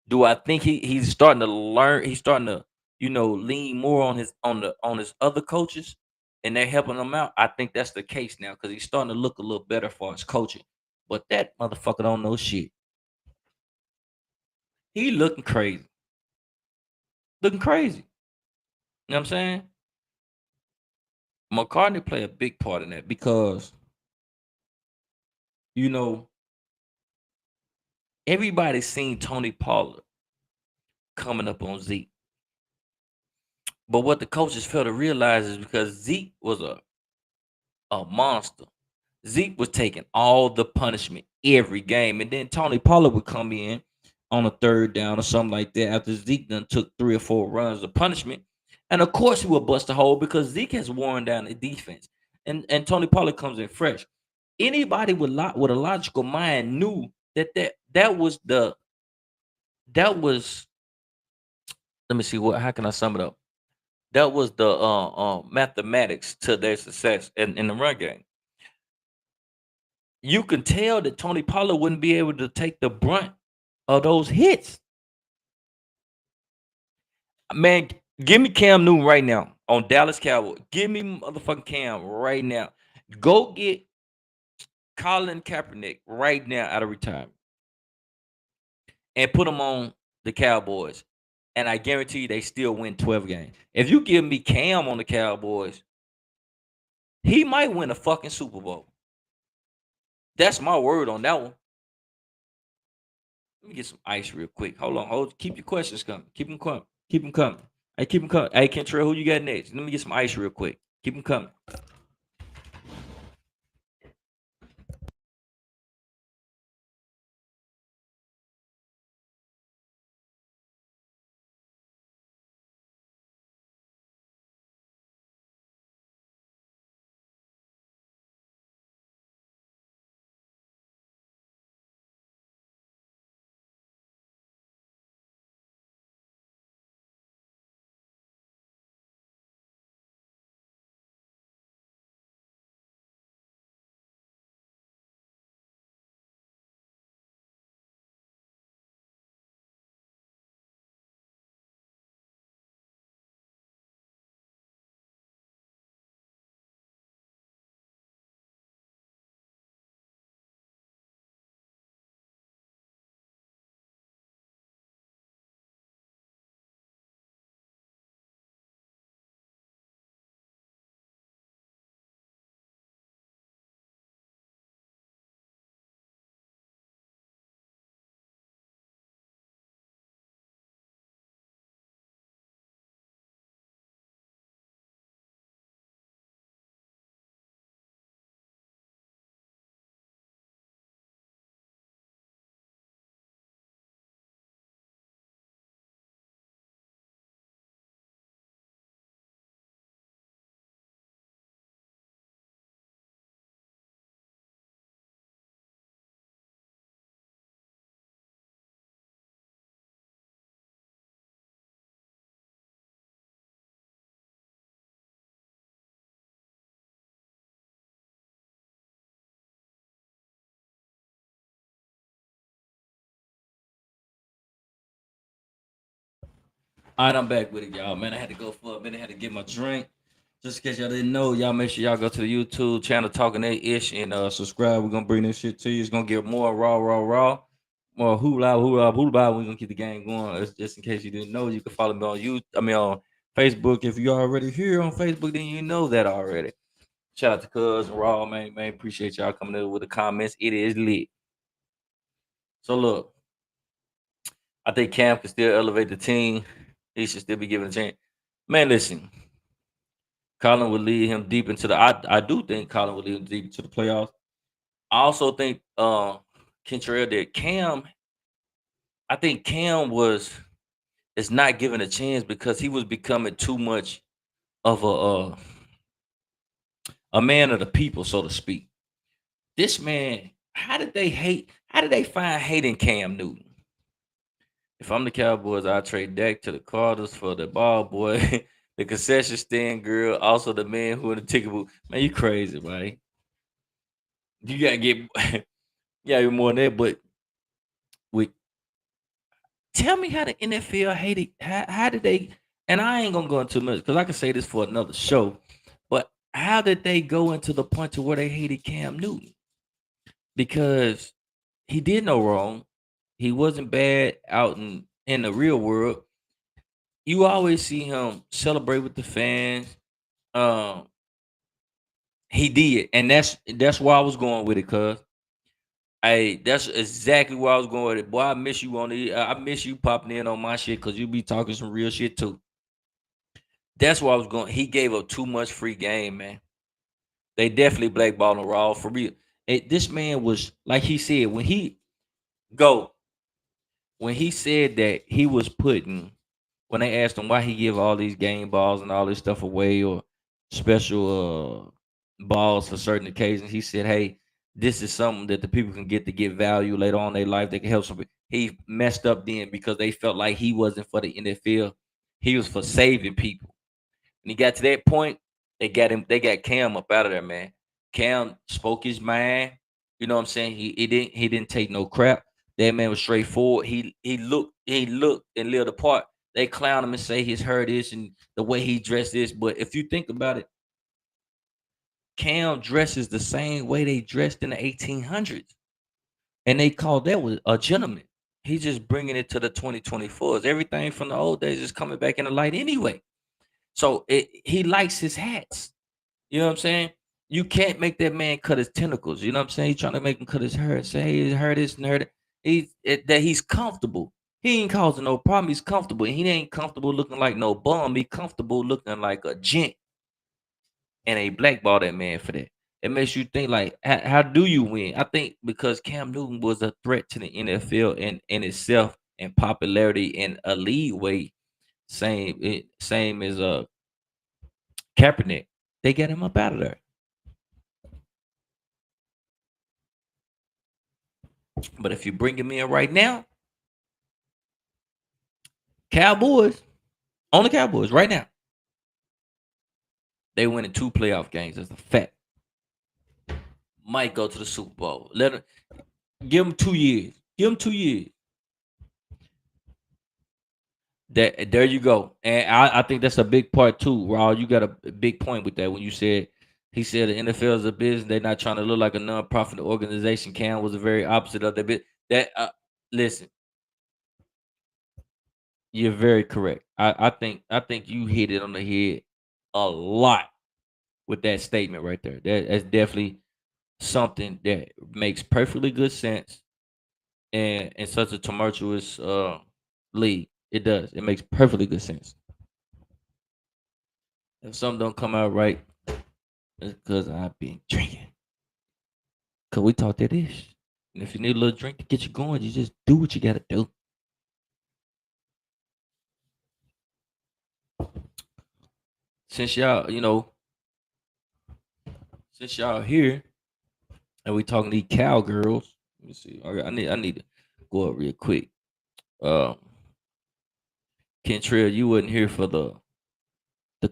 Do I think he's starting to learn? He's starting to lean more on his other coaches, and they're helping him out. I think that's the case now because he's starting to look a little better for his coaching. But that motherfucker don't know shit. He looking crazy, looking crazy. You know what I'm saying? McCartney play a big part in that because you know everybody's seen Tony Pollard coming up on Zeke, but what the coaches fail to realize is because Zeke was a monster. Zeke was taking all the punishment every game, and then Tony Pollard would come in on a third down or something like that after Zeke done took 3 or 4 runs of punishment, and of course he would bust a hole because Zeke has worn down the defense, and Tony Pollard comes in fresh. Anybody with a logical mind knew that was. Let me see what. How can I sum it up? That was the mathematics to their success in the run game. You can tell that Tony Pollard wouldn't be able to take the brunt of those hits. Man, give me Cam Newton right now on Dallas Cowboys. Give me motherfucking Cam right now. Go get Colin Kaepernick right now out of retirement and put him on the Cowboys. And I guarantee you they still win 12 games. If you give me Cam on the Cowboys, He might win a fucking Super Bowl. That's my word on that one. Let me get some ice real quick. Hold on. Keep your questions coming. Keep them coming. Keep them coming. Hey, keep them coming. Hey, Kentrell, who you got next? Let me get some ice real quick. Keep them coming. All right, I'm back with it, y'all. Man, I had to go for a minute. I had to get my drink. Just in case y'all didn't know, y'all make sure y'all go to the YouTube channel Talking That Ish and subscribe. We're gonna bring this shit to you. It's gonna get more raw. More hoopla. We're gonna keep the game going. It's just in case you didn't know, you can follow me on YouTube. I mean on Facebook. If you're already here on Facebook, then you know that already. Shout out to Cuz and Raw, man. Appreciate y'all coming in with the comments. It is lit. So look, I think Cam can still elevate the team. He should still be given a chance. Man, listen. Colin would lead him deep into the. I do think Colin would lead him deep into the playoffs. I also think Kentrell that Cam. I think Cam is not given a chance because he was becoming too much of a man of the people, so to speak. This man, how did they hate? How did they find hating Cam Newton? If I'm the Cowboys, I trade Dak to the Cardinals for the ball boy, the concession stand girl, also the man who in the ticket booth. Man, you crazy, man. You gotta get yeah, more than that. But we tell me how the NFL hated. How did they? And I ain't gonna go into much because I can say this for another show. But how did they go into the point to where they hated Cam Newton? Because he did no wrong. He wasn't bad out in the real world. You always see him celebrate with the fans. Um, he did, and that's why I was going with it, cuz hey, that's exactly where I was going with it. Boy, I miss you on the. I miss you popping in on my shit because you be talking some real shit too. That's where I was going. He gave up too much free game, man. They definitely blackballed him raw for real. This man was like he said go when he said that he was putting when they asked him why he give all these game balls and all this stuff away or special balls for certain occasions, he said, "Hey, this is something that the people can get to get value later on in their life. They can help somebody." He messed up then because they felt like he wasn't for the NFL. He was for saving people. When he got to that point, they got him. They got Cam up out of there, man. Cam spoke his mind. You know what I'm saying? He didn't take no crap. That man was straightforward. He looked and lived apart. They clown him and say his hair this and the way he dressed this. But if you think about it, Cam dresses the same way they dressed in the 1800s, and they called that was a gentleman. He's just bringing it to the 2024s. Everything from the old days is coming back in the light anyway. So he likes his hats. You know what I'm saying? You can't make that man cut his tentacles. You know what I'm saying? He's trying to make him cut his hair. Say hey, hurt this and hurt it. That he's comfortable. He ain't causing no problem. He's comfortable. He ain't comfortable looking like no bum. He comfortable looking like a gent, and they blackball that man for that. It makes you think like, how do you win? I think because Cam Newton was a threat to the NFL in itself and popularity in a league way, same as Kaepernick. They got him up out of there. But if you bring him in right now, Cowboys on the Cowboys right now, they winning 2 playoff games. That's a fact. Might go to the Super Bowl. Let him give him 2 years. Give him 2 years. That there you go. And I think that's a big part too. Raw, you got a big point with that when you said he said the NFL is a business. They're not trying to look like a non-profit organization. Cam was the very opposite of that bit. That listen, you're very correct. I think you hit it on the head a lot with that statement right there. That's definitely something that makes perfectly good sense and in such a tumultuous league. It does. It makes perfectly good sense. If something don't come out right, it's because I've been drinking. Cause we talked that ish. And if you need a little drink to get you going, you just do what you gotta do. Since y'all, since y'all here and we talking these cowgirls, let me see. I need to go up real quick. Um, Kentrell, you wasn't here for the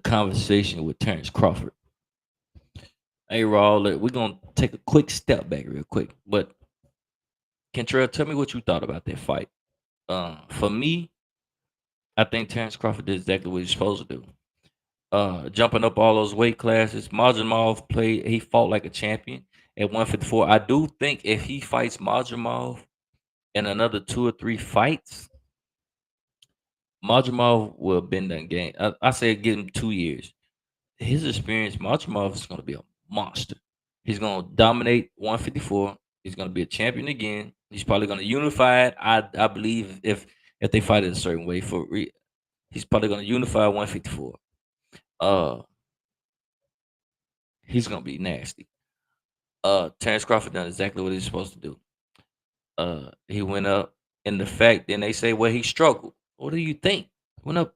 conversation with Terrance Crawford. Hey, Raw, we're gonna take a quick step back real quick. But Kentrell, tell me what you thought about that fight. For me, I think Terrence Crawford did exactly what he's supposed to do. Jumping up all those weight classes. Majimov played. He fought like a champion at 154. I do think if he fights Majimov in another 2 or 3 fights, Majimov will bend that game. I say give him 2 years. His experience, Majimov is going to be a monster. He's going to dominate 154. He's going to be a champion again. He's probably going to unify it. I believe if they fight it a certain way he's probably going to unify 154. Uh, he's going to be nasty. Terrence Crawford done exactly what he's supposed to do. He went up, and the fact then they say, well, he struggled. What do you think? Went up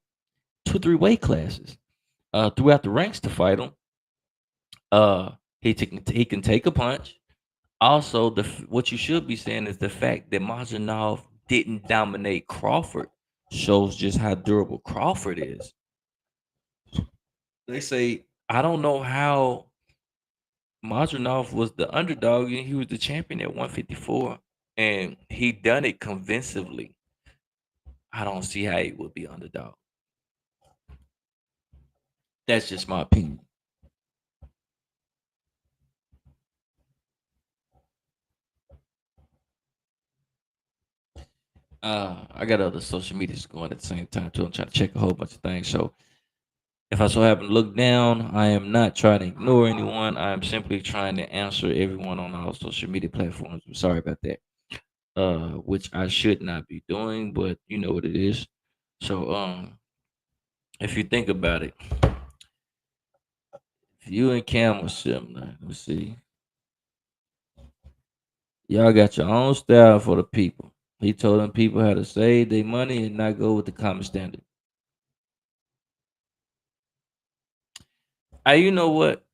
2 or 3 weight classes throughout the ranks to fight him. He can take a punch. Also, what you should be saying is the fact that Majanov didn't dominate Crawford shows just how durable Crawford is. They say I don't know how Majanov was the underdog and he was the champion at 154, and he done it convincingly. I don't see how he would be underdog. That's just my opinion. I got other social medias going at the same time too. I'm trying to check a whole bunch of things. So if I so happen to look down, I am not trying to ignore anyone. I am simply trying to answer everyone on all social media platforms. I'm sorry about that. Which I should not be doing, but you know what it is. So if you think about it, if you and Cam was similar, let's see. Y'all got your own style for the people. He told them people how to save their money and not go with the common standard. You know what?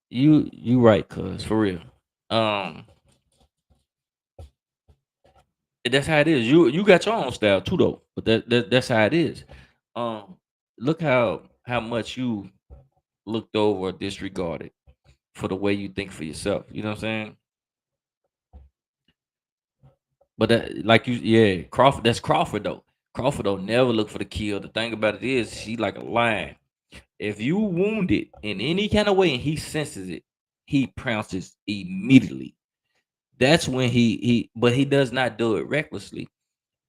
You right, cuz for real. Um, that's how it is. You got your own style too, though. But that's how it is. Um, look how much you looked over or disregarded for the way you think for yourself. You know what I'm saying? But that, like yeah, Crawford. That's Crawford though. Crawford don't never look for the kill. The thing about it is, he like a lion. If you wound it in any kind of way and he senses it, he pounces immediately. That's when but he does not do it recklessly.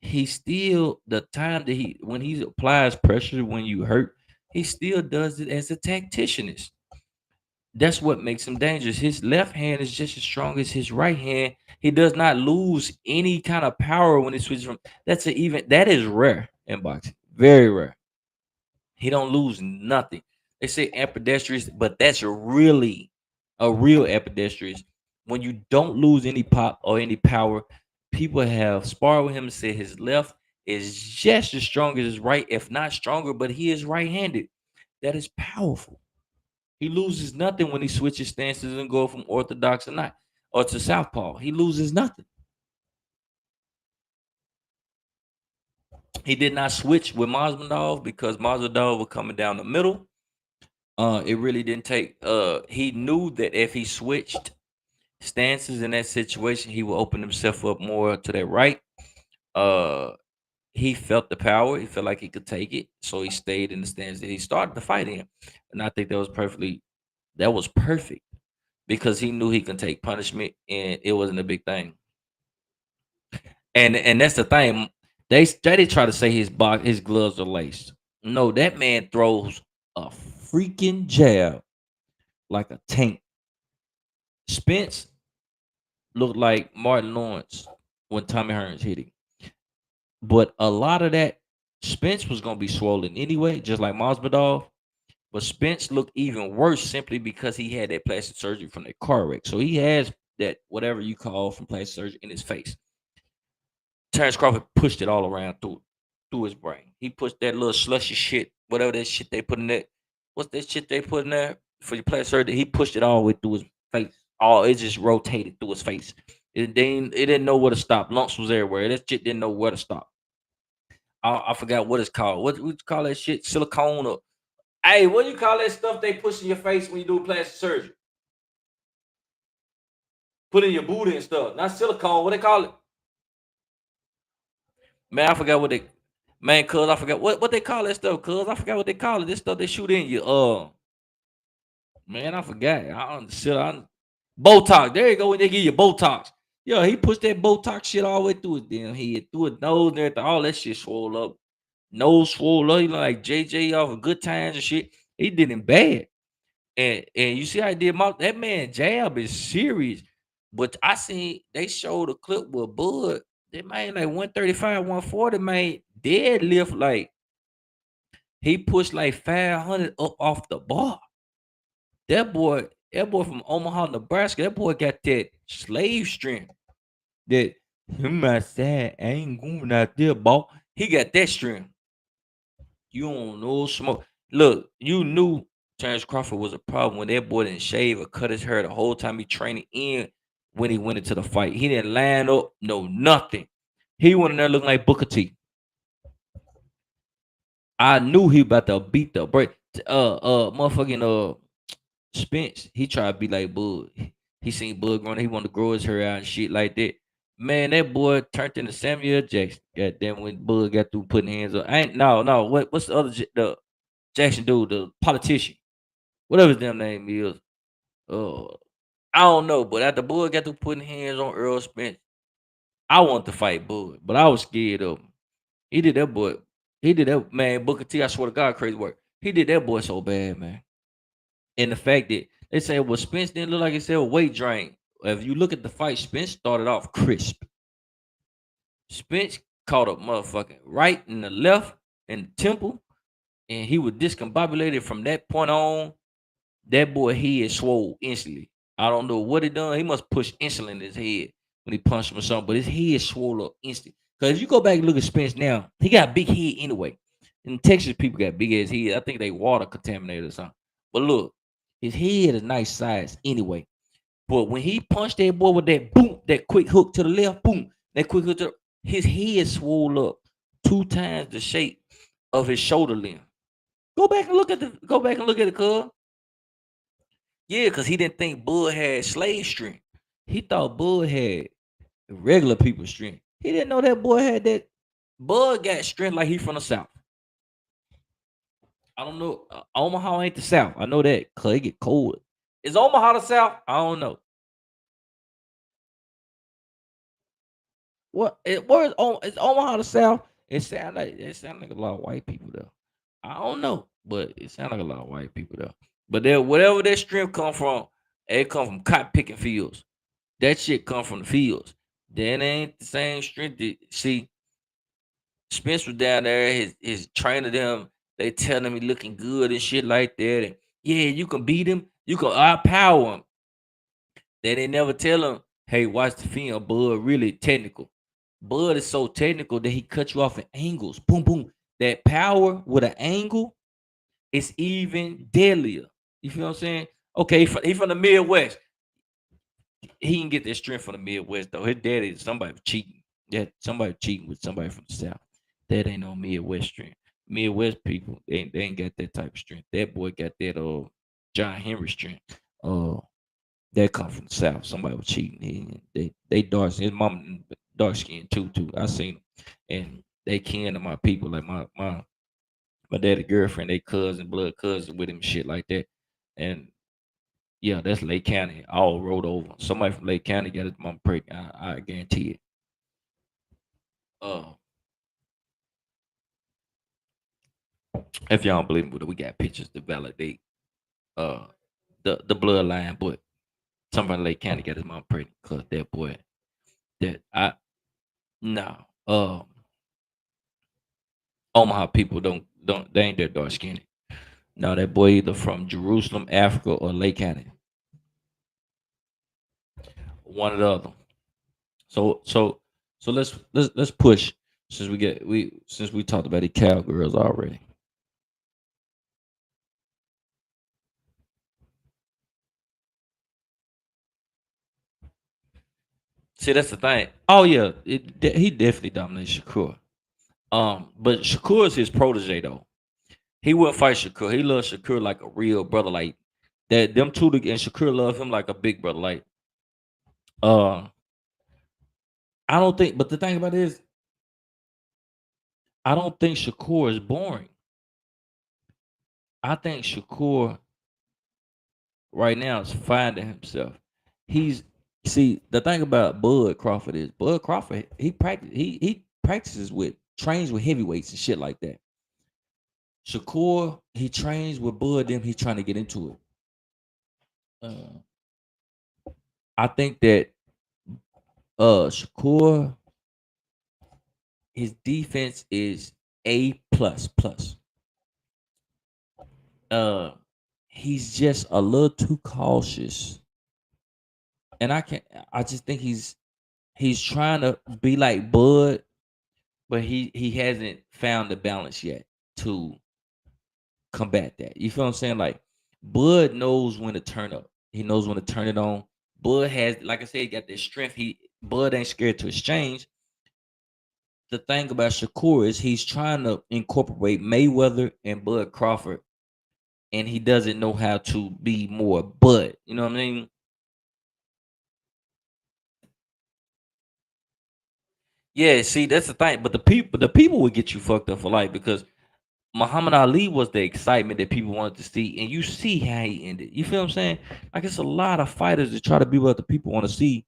He still the time that he when he applies pressure when you hurt, he still does it as a tacticianist. That's what makes him dangerous. His left hand is just as strong as his right hand. He does not lose any kind of power when he switches from. That is rare in boxing. Very rare. He don't lose nothing. They say ambidextrous, but that's really a real ambidextrous. When you don't lose any pop or any power, people have sparred with him and said his left is just as strong as his right, if not stronger, but he is right-handed. That is powerful. He loses nothing when he switches stances and go from orthodox or not or to southpaw. He loses nothing. He did not switch with Masvidal because Masvidal was coming down the middle. It really didn't take. He knew that if he switched stances in that situation, he would open himself up more to that right. Uh, he felt the power. He felt like he could take it, so he stayed in the stance that he started the fight in. And I think that was perfectly. That was perfect because he knew he could take punishment, and it wasn't a big thing. And that's the thing. They try to say his gloves are laced. No, that man throws a freaking jab like a tank. Spence looked like Martin Lawrence when Tommy Hearns hit him. But a lot of that, Spence was gonna be swollen anyway, just like Masvidal. But Spence looked even worse simply because he had that plastic surgery from that car wreck. So he has that whatever you call from plastic surgery in his face. Terrance Crawford pushed it all around through his brain. He pushed that little slushy shit, whatever that shit they put in there. What's that shit they put in there for your plastic surgery? He pushed it all the way through his face. All it just rotated through his face. It didn't know where to stop. Lumps was everywhere. That shit didn't know where to stop. I forgot what it's called. What you call that shit? Silicone or hey, what do you call that stuff they push in your face when you do plastic surgery? Put in your booty and stuff. Not silicone. What they call it? Man, I forgot what they man, cuz I forgot what they call that stuff, cuz I forgot what they call it. This stuff they shoot in you. Man, I forgot. I don't shit. Botox. There you go. When they give you Botox. Yo, he pushed that Botox shit all the way through his damn head, through his nose and everything. All that shit swole up. Nose swole up. He look like JJ off of Good Times and shit. He did him bad. And you see how he did that man jab is serious. But I seen they showed a clip with Bud. They made like 135, 140, man. Deadlift like he pushed like 500 up off the bar. That boy from Omaha, Nebraska, that boy got that slave strength. That him I said I ain't going out there, boy. He got that strength. You don't know smoke. Look, you knew Terrance Crawford was a problem when that boy didn't shave or cut his hair the whole time he training in when he went into the fight. He didn't line up, no nothing. He went in there looking like Booker T. I knew he about to beat the break. Motherfucking Spence, he tried to be like Bud. He seen Bud growing, he wanted to grow his hair out and shit like that. Man, that boy turned into Samuel Jackson. Goddamn, when Bud got through putting hands up. I ain't no. What's the other the Jackson dude, the politician, whatever his damn name is. Uh, I don't know, but after Bud got through putting hands on Earl Spence, I wanted to fight Bud, but I was scared of him. He did that boy. He did that man. Booker T. I swear to God, crazy work. He did that boy so bad, man. And the fact that they say, well, Spence didn't look like he said a weight drain. If you look at the fight, Spence started off crisp. Spence caught a motherfucking right and the left and the temple, and he was discombobulated from that point on. That boy head swole instantly. I don't know what he done. He must push insulin in his head when he punched him or something, but his head swole up instantly. Because if you go back and look at Spence now, he got a big head anyway. In Texas, people got big ass head. I think they water contaminated or something. But look, his head is nice size anyway. But when he punched that boy with that boom, that quick hook to the left, boom, that quick hook to his head swole up 2 times the shape of his shoulder length. Go back and look at the cuz. Yeah, because he didn't think Bud had slave strength. He thought Bud had regular people strength. He didn't know that boy had that. Bud got strength like he from the South. I don't know. Omaha ain't the South. I know that because it get cold. Is Omaha the South? I don't know. Where is Omaha the South? It sound like a lot of white people there. I don't know, but it sounds like a lot of white people there. But that whatever that strength come from, it come from cotton picking fields. That shit come from the fields. That ain't the same strength. See, Spence was down there, his trainer them, they telling him he looking good and shit like that. And yeah, you can beat him, you can outpower him. They never tell him, hey, watch the film, Bud really technical. Bud is so technical that he cuts you off at angles. Boom, boom. That power with an angle is even deadlier. You feel what I'm saying? Okay, he from the Midwest. He can get that strength from the Midwest though. His daddy is somebody cheating. Yeah, somebody cheating with somebody from the South. That ain't no Midwest strength. Midwest people, they ain't got that type of strength. That boy got that John Henry strength. Uh that come from the South. Somebody was cheating. They dark. His mom dark skin too. I seen them, and they kin to my people. Like my daddy girlfriend, they cousin, blood cousin with him, shit like that. And yeah, that's Lake County, all rolled over. Somebody from Lake County got his mom pregnant. I guarantee it. Uh, if y'all don't believe me, we got pictures to validate uh the bloodline, but somebody from Lake County got his mom pregnant because that boy that I no Omaha people don't they ain't that dark skinned. No, that boy either from Jerusalem, Africa, or Lake County. One or the other. So let's push since we talked about the cowgirls already. See, that's the thing. Oh yeah, he definitely dominates Shakur. But Shakur is his protege though. He wouldn't fight Shakur. He loves Shakur like a real brother. Like that, them two and Shakur love him like a big brother. Like uh, I don't think. But the thing about it is, I don't think Shakur is boring. I think Shakur right now is finding himself. He's see the thing about Bud Crawford is Bud Crawford he practices with trains with heavyweights and shit like that. Shakur he trains with Bud, then he's trying to get into it. Uh, I think that Shakur his defense is A plus plus. Uh, he's just a little too cautious, and I can't. I just think he's trying to be like Bud, but he hasn't found the balance yet to combat that. You feel what I'm saying? Like Bud knows when to turn up. He knows when to turn it on. Bud has, like I said, he got this strength. Bud ain't scared to exchange. The thing about Shakur is he's trying to incorporate Mayweather and Bud Crawford, and he doesn't know how to be more Bud. You know what I mean? Yeah, see, that's the thing. But the people would get you fucked up for life because Muhammad Ali was the excitement that people wanted to see, and you see how he ended. You feel what I'm saying? Like it's a lot of fighters that try to be what the people want to see,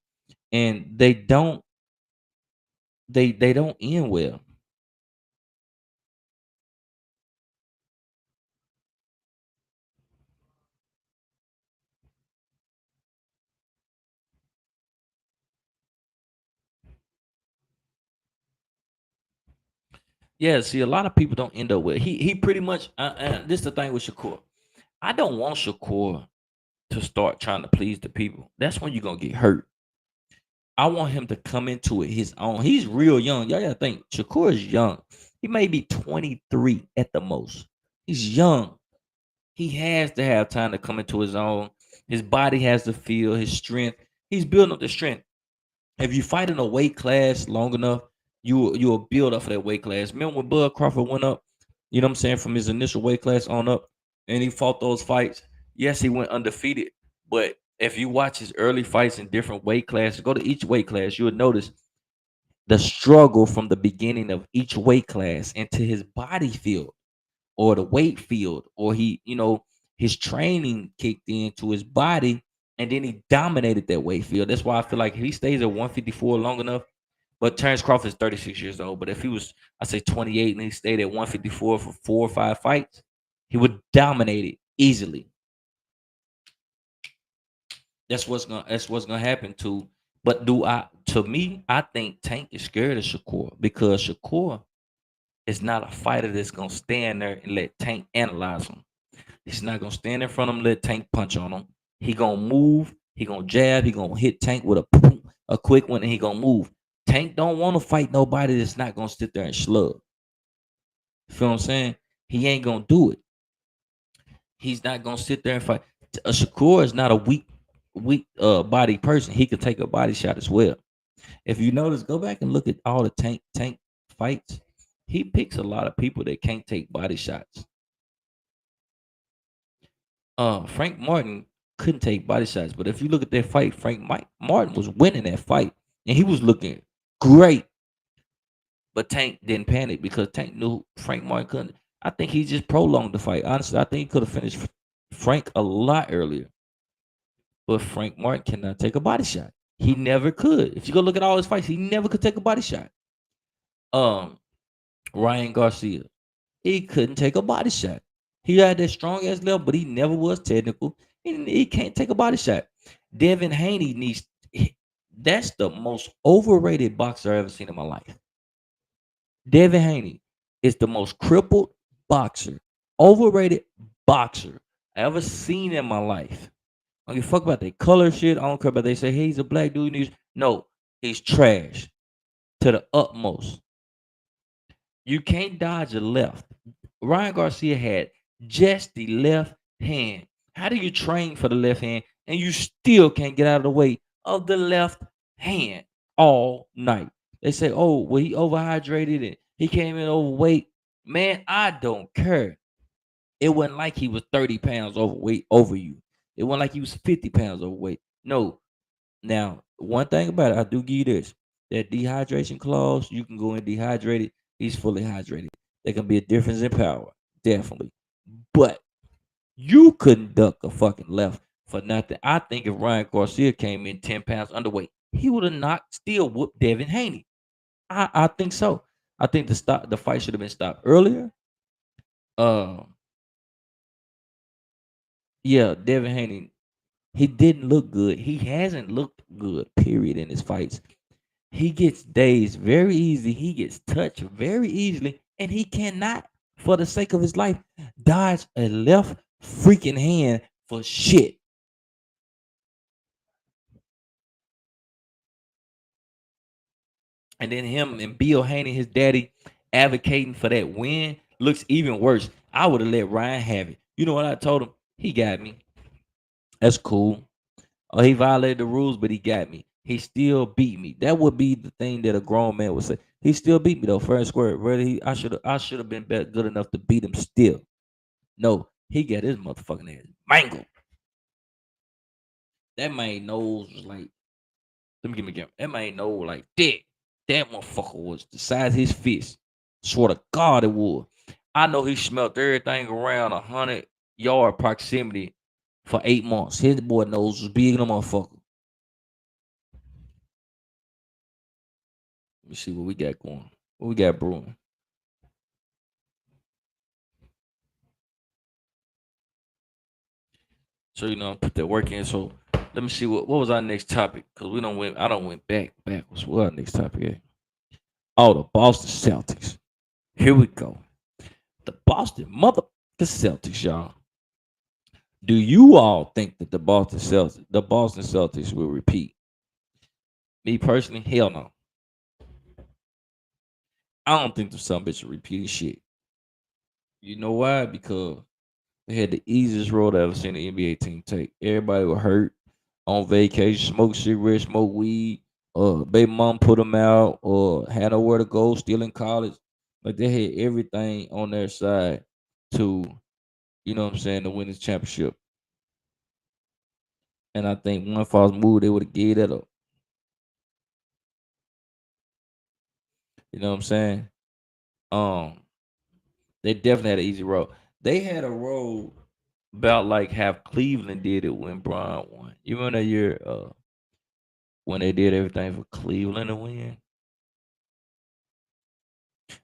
and they don't end well. Yeah, see, a lot of people don't end up well. He pretty much. This is the thing with Shakur. I don't want Shakur to start trying to please the people. That's when you're gonna get hurt. I want him to come into it his own. He's real young. Y'all gotta think. Shakur is young. He may be 23 at the most. He's young. He has to have time to come into his own. His body has to feel his strength. He's building up the strength. If you fight in a weight class long enough, you'll build up for that weight class. Remember when Bud Crawford went up, you know what I'm saying, from his initial weight class on up, and he fought those fights. Yes, he went undefeated, but if you watch his early fights in different weight classes, go to each weight class, you would notice the struggle from the beginning of each weight class into his body field or the weight field, or his training kicked into his body, and then he dominated that weight field. That's why I feel like if he stays at 154 long enough. But Terrance Crawford is 36 years old. But if he was, I say 28, and he stayed at 154 for 4 or 5 fights, he would dominate it easily. That's what's gonna happen to. But to me, I think Tank is scared of Shakur because Shakur is not a fighter that's gonna stand there and let Tank analyze him. He's not gonna stand in front of him, let Tank punch on him. He gonna move. He gonna jab. He gonna hit Tank with a quick one, and he gonna move. Tank don't want to fight nobody that's not gonna sit there and slug. You feel what I'm saying? He ain't gonna do it. He's not gonna sit there and fight. A Shakur is not a weak body person. He could take a body shot as well. If you notice, go back and look at all the Tank fights. He picks a lot of people that can't take body shots. Frank Martin couldn't take body shots, but if you look at that fight, Martin was winning that fight, and he was looking great. But Tank didn't panic because Tank knew Frank Martin couldn't. I think he just prolonged the fight. Honestly, I think he could have finished Frank a lot earlier. But Frank Martin cannot take a body shot. He never could. If you go look at all his fights, he never could take a body shot. Um, Ryan Garcia, he couldn't take a body shot. He had that strong ass left, but he never was technical. He can't take a body shot. Devin Haney needs. That's the most overrated boxer I've ever seen in my life. Devin Haney is the most crippled boxer, overrated boxer I ever seen in my life. I don't give a fuck about that color shit. I don't care about they say, hey, he's a black dude. No, he's trash to the utmost. You can't dodge a left. Ryan Garcia had just the left hand. How do you train for the left hand and you still can't get out of the way of the left hand all night? They say, oh, well, he overhydrated and he came in overweight. Man, I don't care. It wasn't like he was 30 pounds overweight over you. It wasn't like he was 50 pounds overweight. No. Now, one thing about it, I do give you this. That dehydration clause, you can go in dehydrated. He's fully hydrated. There can be a difference in power. Definitely. But you couldn't duck a fucking left for nothing. I think if Ryan Garcia came in 10 pounds underweight, he would have knocked still whooped Devin Haney. I think so. I think the fight should have been stopped earlier. Um, yeah, Devin Haney, he didn't look good. He hasn't looked good, period, in his fights. He gets dazed very easy. He gets touched very easily, and he cannot, for the sake of his life, dodge a left freaking hand for shit. And then him and Bill Haney, his daddy, advocating for that win looks even worse. I would have let Ryan have it. You know what I told him? He got me. That's cool. Oh, he violated the rules, but he got me. He still beat me. That would be the thing that a grown man would say. He still beat me though, fair and square. Really, I should have been good enough to beat him still. No, he got his motherfucking ass mangled. That man nose was like, let me give me again. That man nose like thick. That motherfucker was the size of his fist. Swear to God it was. I know he smelt everything around 100-yard proximity for 8 months. His boy nose was big in a motherfucker. Let me see what we got going. What we got brewing. So put that work in. So let me see what was our next topic because we don't went. I don't went backwards. What our next topic is? Oh, the Boston Celtics. Here we go. The Boston Celtics, y'all. Do you all think that the Boston Celtics will repeat? Me personally, hell no. I don't think the some bitch are repeating shit. You know why? Because they had the easiest road I ever seen the NBA team take. Everybody was hurt on vacation, smoke cigarettes, smoke weed. Baby mom put them out, or had nowhere to go, still in college. Like they had everything on their side to, what I'm saying, to win this championship. And I think one false move, they would have gave that up. You know what I'm saying? Um, they definitely had an easy road. They had a road about like half Cleveland did it when Brian won. You remember that year when they did everything for Cleveland to win?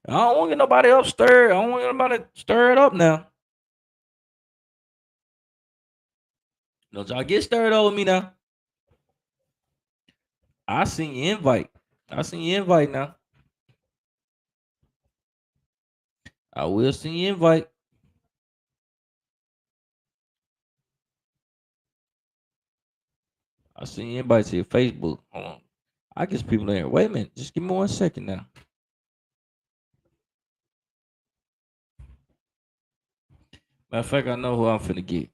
I don't want to get nobody up stirred. I don't want nobody stirred up now. Don't y'all get stirred over me now. I seen your invite. I seen your invite now. I will send you invite. I send you invite to your Facebook. Hold on. I guess people there. Wait a minute. Just give me 1 second now. Matter of fact, I know who I'm finna get.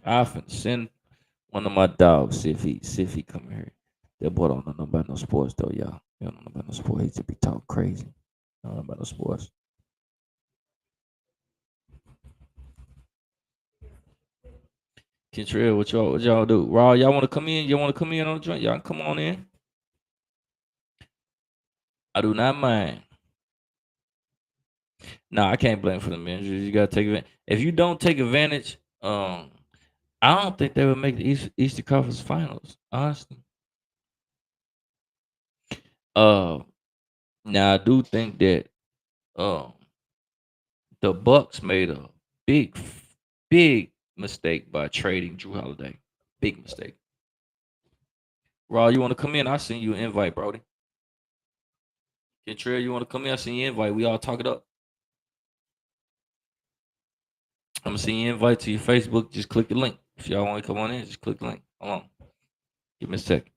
I finna send one of my dogs. See if he come here. That boy don't know nothing about no sports though, y'all. He don't know nothing about no sports. He just be talking crazy. Don't know about no sports. Kentrell, what y'all do? Raw, y'all wanna come in? Y'all wanna come in on the joint? Y'all can come on in. I do not mind. No, I can't blame for the injuries. You gotta take advantage. If you don't take advantage, I don't think they would make the Eastern Conference Finals. Honestly, uh, now I do think that um the Bucks made a big, big mistake by trading Drew Holiday. Big mistake. Raw, you want to come in? I send you an invite, Brody. Kentrell, you want to come in? I send you an invite. We all talk it up. I'm gonna send you an invite to your Facebook. Just click the link. If y'all want to come on in, just click the link. Hold on. Give me a second.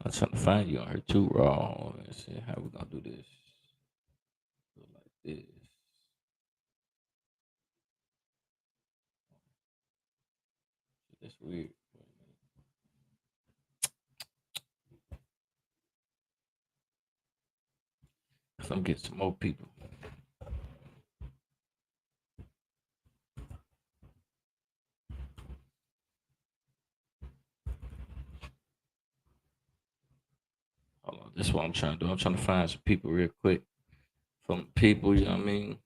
I'm trying to find you on her too, Raw. Let's see how we gonna do this. Do it like this. That's weird. I'm getting some more people. Hold on. This is what I'm trying to do. I'm trying to find some people real quick. From people, you know what I mean?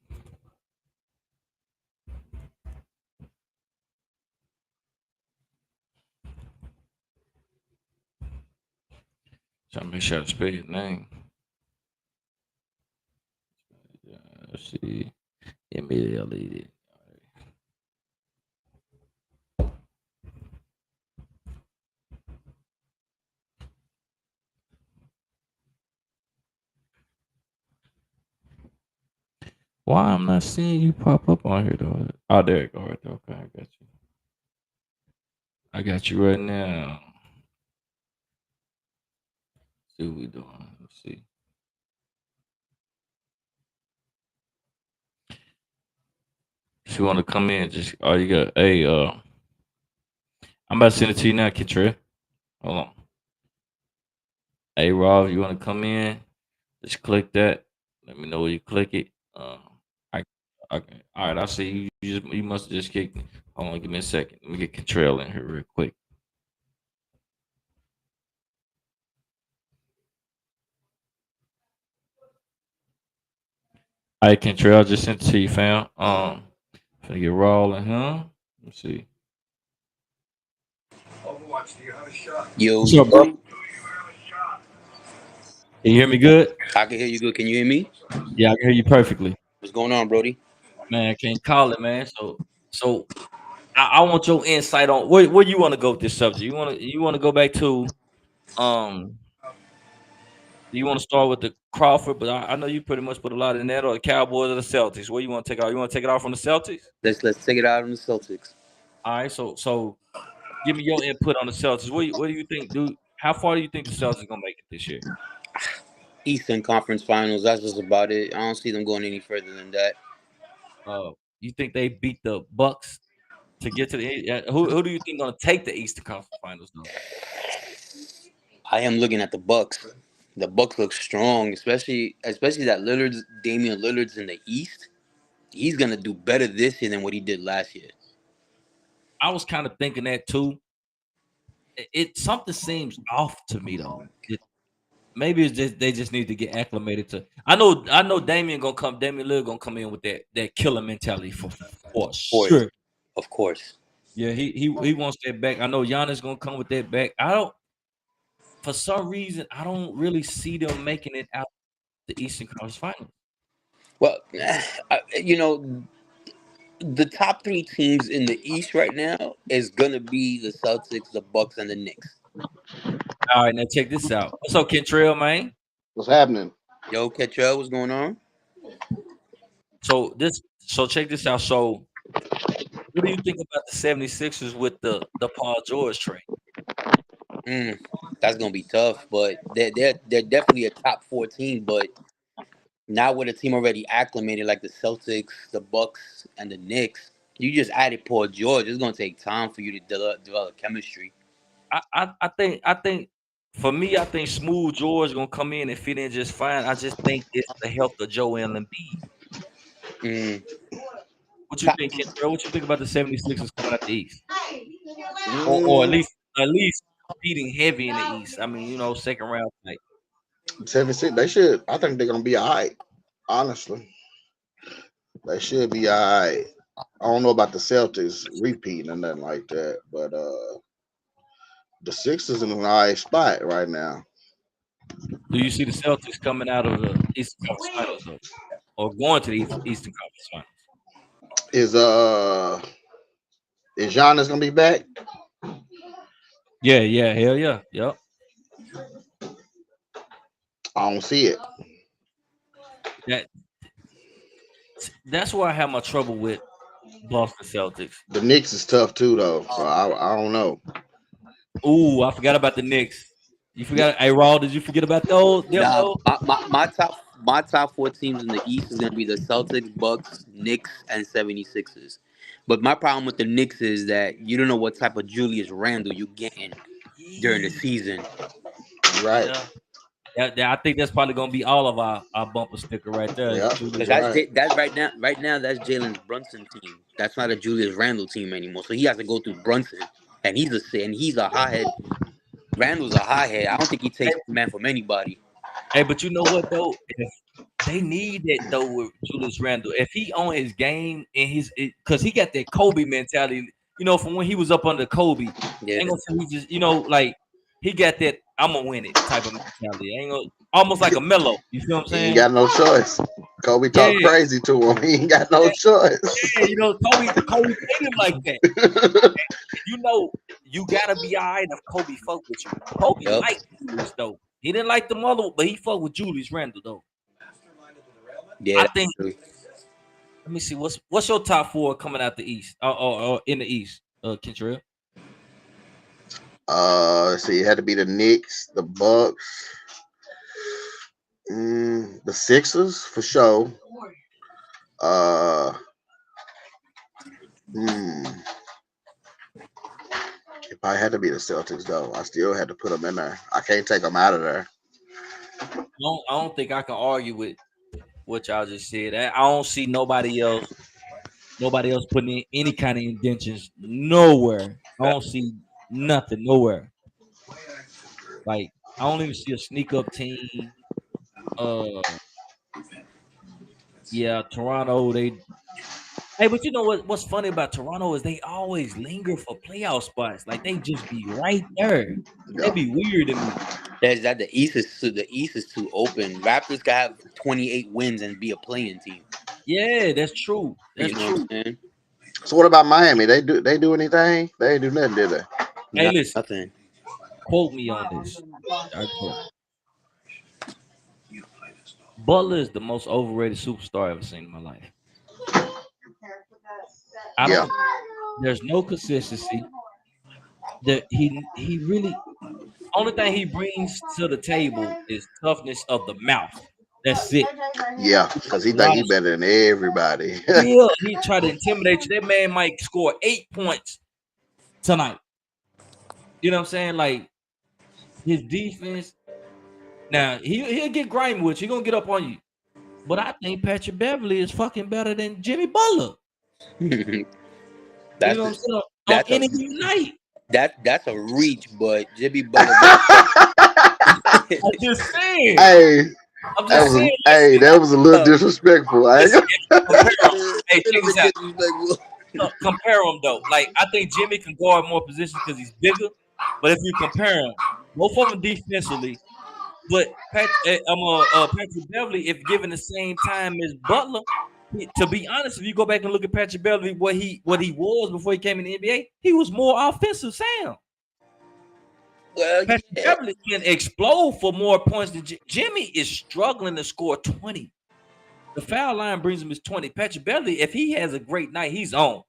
Trying to make sure I spell your name. Let's see. Immediately. Why I'm not seeing you pop up on here though? Oh, there you go. Right there. Okay, I got you. I got you right now. See what we doing. Let's see. If you want to come in, just all you got. Hey, I'm about to send it to you now, Kitra. Hold on. Hey, Rob, you want to come in? Just click that. Let me know where you click it. I okay. All right, I see you. You must have just kicked me. Hold on, give me a second. Let me get Contrell in here real quick. All right, Contrell, just sent it to you, fam. Finna get rolling, huh? Let's see. Yo, What's you up, bro? good? Can you hear me good? I can hear you good. Can you hear me? Yeah, I can hear you perfectly. What's going on, Brody? Man, can't call it, man. So I want your insight on where you want to go with this subject. You want to go back to um you want to start with the Crawford, but I know you pretty much put a lot in that, or the Cowboys or the Celtics. Where you want to take out? You want to take it out from the Celtics? Let's take it out on the Celtics. All right, so give me your input on the Celtics. What do you think? How far do you think the Celtics gonna make it this year? Eastern Conference Finals. That's just about it. I don't see them going any further than that. You think they beat the Bucks to get to the? Who do you think gonna take the Eastern Conference Finals though? I am looking at the Bucks. The Bucks look strong, especially that Damian Lillard's in the East. He's gonna do better this year than what he did last year. I was kind of thinking that too. It something seems off to me though. Maybe it's just they just need to get acclimated to. I know Damian Lillard gonna come in with that killer mentality for Of course, sure. of course. Yeah, he wants that back. I know Giannis gonna come with that back. I don't for some reason I don't really see them making it out the Eastern Conference Finals. Well, the top three teams in the East right now is gonna be the Celtics, the Bucks, and the Knicks. All right, now check this out. What's up, Kentrell, man? What's happening? Yo, Ketrell, what's going on? So check this out. So what do you think about the 76ers with the Paul George trade? Mm, that's gonna be tough, but they're definitely a top four team. But now with a team already acclimated like the Celtics, the Bucks, and the Knicks, you just added Paul George. It's gonna take time for you to develop chemistry. I think for me, I think Smooth George gonna come in and fit in just fine. I just think it's the health of Joel Embiid. Mm, What you top, think, Kentrell? What you think about the 76ers coming out the East? Or at Mm, least at least competing heavy in the East. I mean, second round like 76. They should. I think they're gonna be all right. Honestly, they should be all right. I don't know about the Celtics repeating or nothing like that, but the Sixers in an all right spot right now. do you see the Celtics coming out of the Eastern Conference Finals though? Or going to the Eastern Conference Finals? Is is Giannis gonna be back? Yeah, hell yeah. Yep. I don't see it. That that's where I have my trouble with Boston Celtics. The Knicks is tough too, though. So I don't know. Ooh, I forgot about the Knicks. You forgot, hey Raw, did you forget about those them nah, though? my top four teams in the East is gonna be the Celtics, Bucks, Knicks, and 76ers. But my problem with the Knicks is that you don't know what type of Julius Randle you getting during the Yeah. season. Right. Yeah. Yeah, I think that's probably gonna be all of our bumper sticker right there. Is Yeah. Because Julius that's Right. that's right now that's Jalen Brunson team. That's not a Julius Randle team anymore. So he has to go through Brunson, and he's a hothead. Randle's a hothead. I don't think he takes man from anybody. Hey, but you know what though? If they need that though with Julius Randle. If he on his game and because he got that Kobe mentality, from when he was up under Kobe. Yeah, Ain't gonna say he just, like he got that I'm gonna win it type of mentality. Ain't gonna almost like a mellow. You feel what I'm He ain't saying? got no choice. Kobe Yeah, talked crazy to him. He ain't got no yeah, choice. yeah. Kobe played him like that. You gotta be all right if Kobe fuck with you. Kobe yep. liked Julius though. He didn't like the mother, but he fucked with Julius Randle though. Yeah, I that's think. true. Let me see. What's your top four coming out the East? Or in the East, Kentrell? Let's see, it had to be the Knicks, the Bucks, the Sixers for sure. Uh, hmm, if I had to be the Celtics though, I still had to put them in there. I can't take them out of there. I don't think I can argue with what y'all just said. I don't see nobody else putting in any kind of indentions nowhere. I don't see nothing nowhere. Like I don't even see a sneak up team. Uh, yeah, Toronto. Hey, but you know what's funny about Toronto is they always linger for playoff spots. Like they just be right there. They Yeah, be weird to me. There's that the East is too open. Raptors can have 28 wins and be a playing team. Yeah, that's true. That's You know what true. I'm saying? so what about Miami? They do anything? They ain't do nothing, did they? Hey, No, listen, nothing. quote me on this. I quote. Butler is the most overrated superstar I've ever seen in my life. I Yeah, don't. There's no consistency. That he really only thing he brings to the table is toughness of the mouth. That's it. yeah, because he A think lot he of better than everybody. skill. He try to intimidate you. That man might score 8 points tonight. You know what I'm saying? Like his defense. Now he'll get grimy with you. He gonna get up on you. But I think Patrick Beverly is fucking better than Jimmy Butler. You that's know what a, I'm saying? On that's a any given night. that's a reach, but Jimmy Butler. I'm just saying. Hey, I'm just saying. that was a little disrespectful. I ain't Listen, if you compare them, hey, It check was this a out. disrespectful. Compare them though. Like I think Jimmy can guard more positions because he's bigger. But if you compare them, both of them defensively, but Patrick Beverly, if given the same time as Butler, to be honest, if you go back and look at Patrick Beverly, what he was before he came in the NBA, he was more offensive sound. Well, Patrick yeah. Beverly can explode for more points than Jimmy is struggling to score 20. The foul line brings him his 20. Patrick Beverly, if he has a great night, he's on.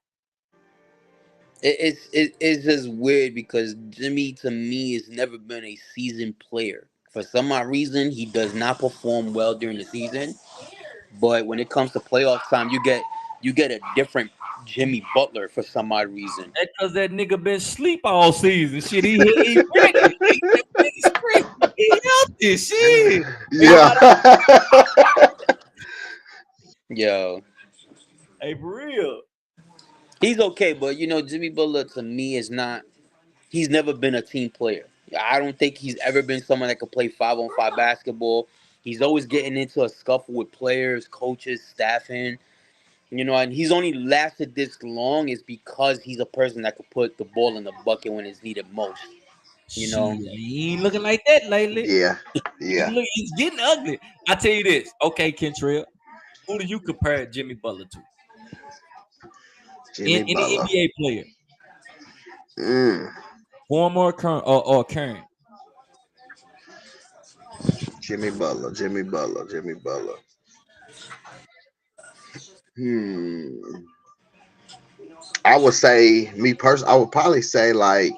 It's just weird because Jimmy to me has never been a seasoned player. For some odd reason, he does not perform well during the season. But when it comes to playoff time, you get a different Jimmy Butler for some odd reason. That's because that nigga been sleep all season. Shit, he ready. He's straight. He healthy. Shit. yeah. Everybody, Yo, hey, for real. he's okay, but Jimmy Butler to me is not. He's never been a team player. I don't think he's ever been someone that could play 5-on-5 basketball. He's always getting into a scuffle with players, coaches, staffing. And he's only lasted this long is because he's a person that could put the ball in the bucket when it's needed most. You Shit, know, he ain't looking like that lately. Yeah. Yeah. He's getting ugly. I tell you this. Okay, Kentrell, who do you compare Jimmy Butler to? Jimmy Any Butler. NBA player, Mm. former or current? Jimmy Butler. Jimmy Butler. Jimmy Butler. Hmm. I would say me personally. I would probably say like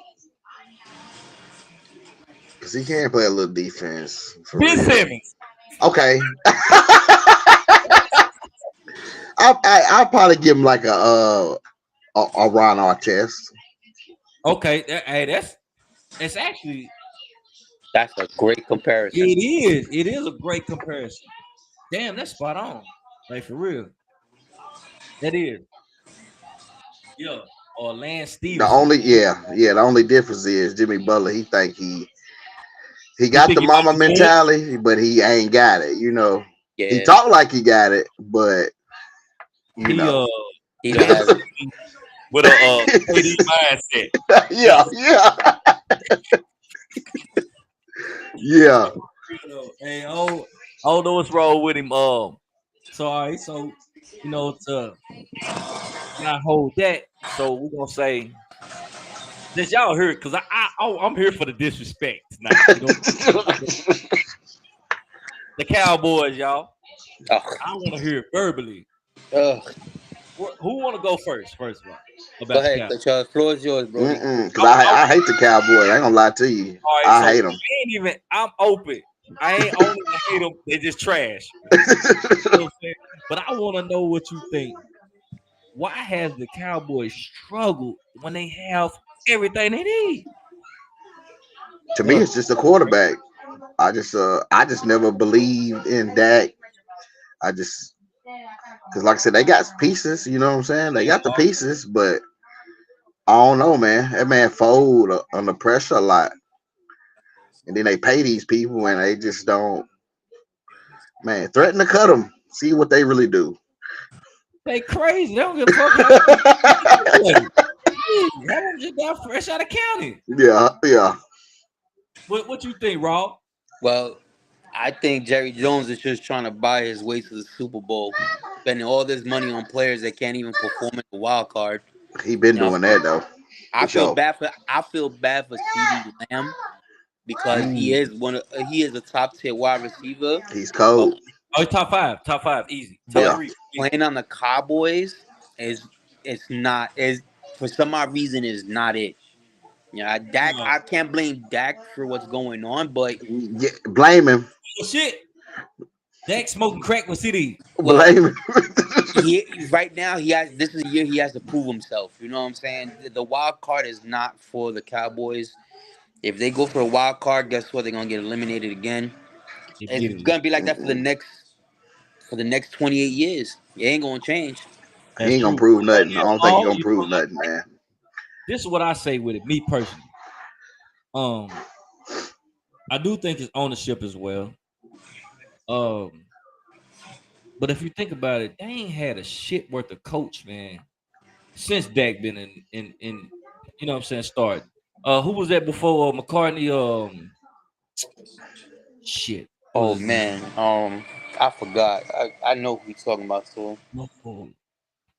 because he can play a little defense for Ben real. Simmons. Okay. I'll probably give him like a Ron Artest. Okay, hey, that's actually that's a great comparison. it is. It is a great comparison. Damn, that's spot on. Like for real. That is. Yeah. Or Lance The Stevenson. only the only difference is Jimmy Butler. He think he You got think the he might mama be good? mentality, but he ain't got it. He Yeah, talk like he got it, but you He know, he don't have it. with a KD mindset. yeah, yeah, yeah. Hey, I don't know what's wrong with him. So all right, so to not hold that. So we're gonna say that y'all heard because I'm here for the disrespect tonight. The Cowboys, y'all. Ugh, I want to hear it verbally. ugh. Who want to go first? First of all, Go about the ahead, Cowboys. Coach Charles. Floor is yours, Brody. Because I I hate the Cowboys. I ain't gonna lie to you. All right, I so hate I them. ain't even. I'm open. I ain't only hate them. They just trash. You know what I'm saying? But I want to know what you think. Why has the Cowboys struggled when they have everything they need? To me, Well, it's just a quarterback. I just never believed in Dak. I just because like I said, they got pieces. You know what I'm saying? They got the pieces, but I don't know, man. That man fold under pressure a lot, and then they pay these people, and they just don't. Man, threaten to cut them. See what they really do. they crazy. They don't give a fuck how they anyway. Have them just got fresh out of county. Yeah, yeah. What you think, Rob? Well, I think Jerry Jones is just trying to buy his way to the Super Bowl, spending all this money on players that can't even perform in the wild card. He been You know, doing that though, I for feel sure. bad for CeeDee Lamb because he Ooh. is he is a top tier wide receiver, He's but cold. Oh, top five, easy, top but Yeah, three. playing on the Cowboys is it's not is for some odd reason is not it. Yeah, Dak. No. I can't blame Dak for what's going on, but yeah. Blame him. Oh, shit. Dak smoking crack with CD. well, Blame him. he right now he has this is a year he has to prove himself. You know what I'm saying? The wild card is not for the Cowboys. If they go for a wild card, guess what? They're gonna get eliminated again. It's Immediately. gonna be like that for the next 28 years. It ain't gonna change. He That's ain't gonna true. prove nothing. I don't think he Oh, gonna prove nothing, man. this is what I say with it. Me personally, um, I do think it's ownership as well. Um, but if you think about it, they ain't had a shit worth of coach, man, since Dak been in you know what I'm saying, start. Who was that before McCartney? Shit. What was Oh his name? man, I forgot. I know who he's talking about too.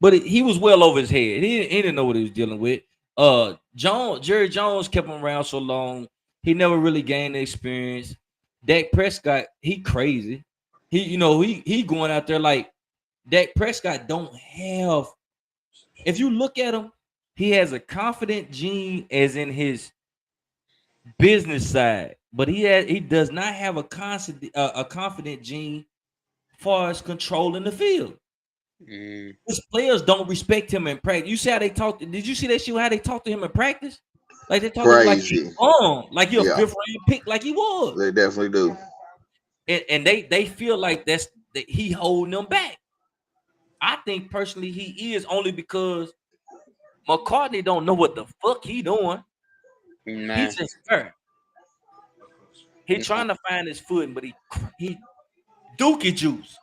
But he was well over his head. He didn't know what he was dealing with. Jerry Jones kept him around so long. He never really gained the experience. Dak Prescott, he crazy. He going out there like Dak Prescott don't have. If you look at him, he has a confident gene as in his business side, but he does not have a confident gene far as controlling the field. Mm, His players don't respect him in practice. You see how they talk? Did you see that shit? How they talk to him in practice? Like they talk to him Crazy. like he a Yeah, fifth round pick, like he was, they definitely do. and they feel like that he holding them back. I think personally he is only because McCartney don't know what the fuck he doing. He's man, just hurt. He no. trying to find his footing, but he dookie juice.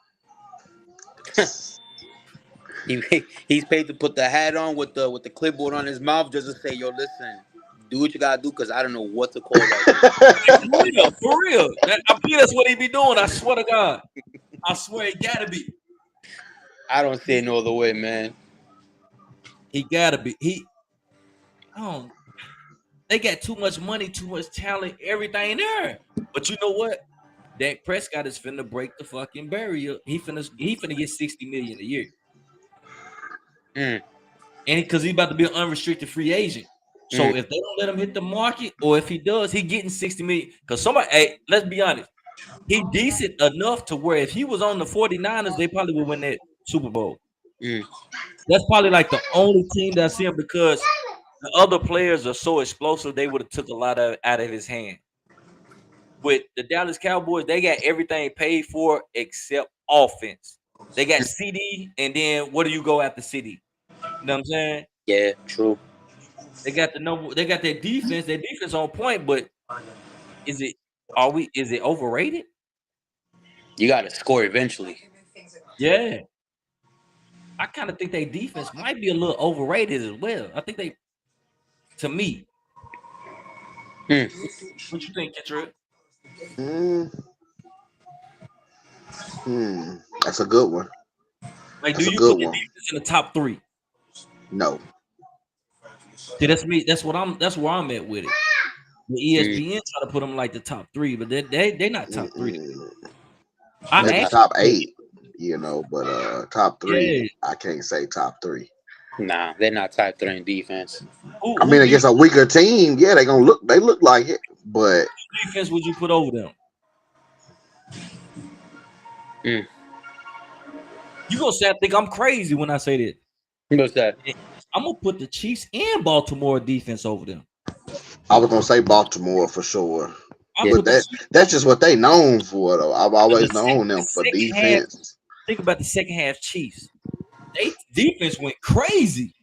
He's paid to put the hat on with the clipboard on his mouth just to say, "Yo, listen, do what you gotta do," because I don't know what to call right now. For real. I believe that's what he be doing. I swear to God. I swear he gotta be. I don't see it no other way, man. He gotta be. I don't. They got too much money, too much talent, everything there. But you know what? Dak Prescott is finna break the fucking barrier. He finna get 60 million a year. Mm, And because he about to be an unrestricted free agent. mm, So if they don't let him hit the market, or if he does, he getting 60 million. Because somebody, hey, let's be honest, he decent enough to where if he was on the 49ers, they probably would win that Super Bowl. mm. That's probably like the only team that I see him because the other players are so explosive, they would have took a lot out of his hand. With the Dallas Cowboys, they got everything paid for except offense. They got CD, and then what do you go after CD? You know what I'm saying? Yeah, true. They got the number. They got their defense. Their defense on point, but is it? Is it overrated? You gotta score eventually. Yeah, I kind of think their defense might be a little overrated as well. I think to me, Mm. what you think, Kendra? Mm, that's a good one. Like, do That's a you good put the one. defense in the top three? No. See, that's me. That's what I'm. That's where I'm at with it. The Mm. ESPN try to put them like the top three, but they not top three. Mm-mm. I Maybe actually top eight, but top three, yeah. I can't say top three. Nah, they're not top three in defense. I Who mean, do you against a weaker team, yeah, they look like it, but defense would you put over them? Mm. You gonna say I think I'm crazy when I say that? What's that? I'm gonna put the Chiefs and Baltimore defense over them. I was gonna say Baltimore for sure. I Yeah. But put the Chiefs, that's just what they known for though. I've but always known the them for second half. defense. Think about the second half Chiefs. They defense went crazy.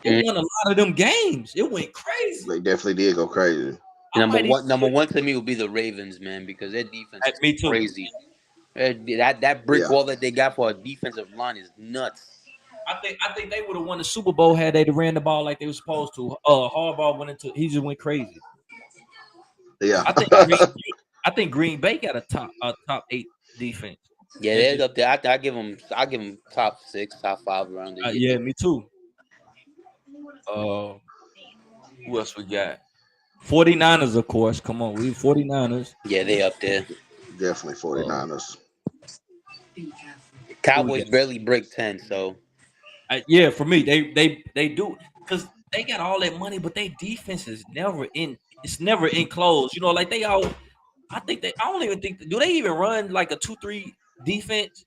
It Mm. won a lot of them games. It went crazy. They definitely did go crazy. I might even Number put one to me would be the Ravens, man, because their defense is me too. crazy. That brick Yeah. wall that they got for a defensive line is nuts. I think they would have won the Super Bowl had they ran the ball like they were supposed to. Harbaugh he just went crazy. Yeah. I think Green Bay got a top 8 defense. Yeah, They they're just up there. I give them top six, top five around there. Yeah. yeah, me too. Uh, who else we got? 49ers, of course. Come on, we 49ers. Yeah, they up there. Definitely Uh, 49ers. who we Cowboys got? barely break 10, so Yeah, for me, they do because they got all that money, but their defense is never in. It's never enclosed. You know, like they all. I think they. I don't even think. Do they even run like a 2-3 defense?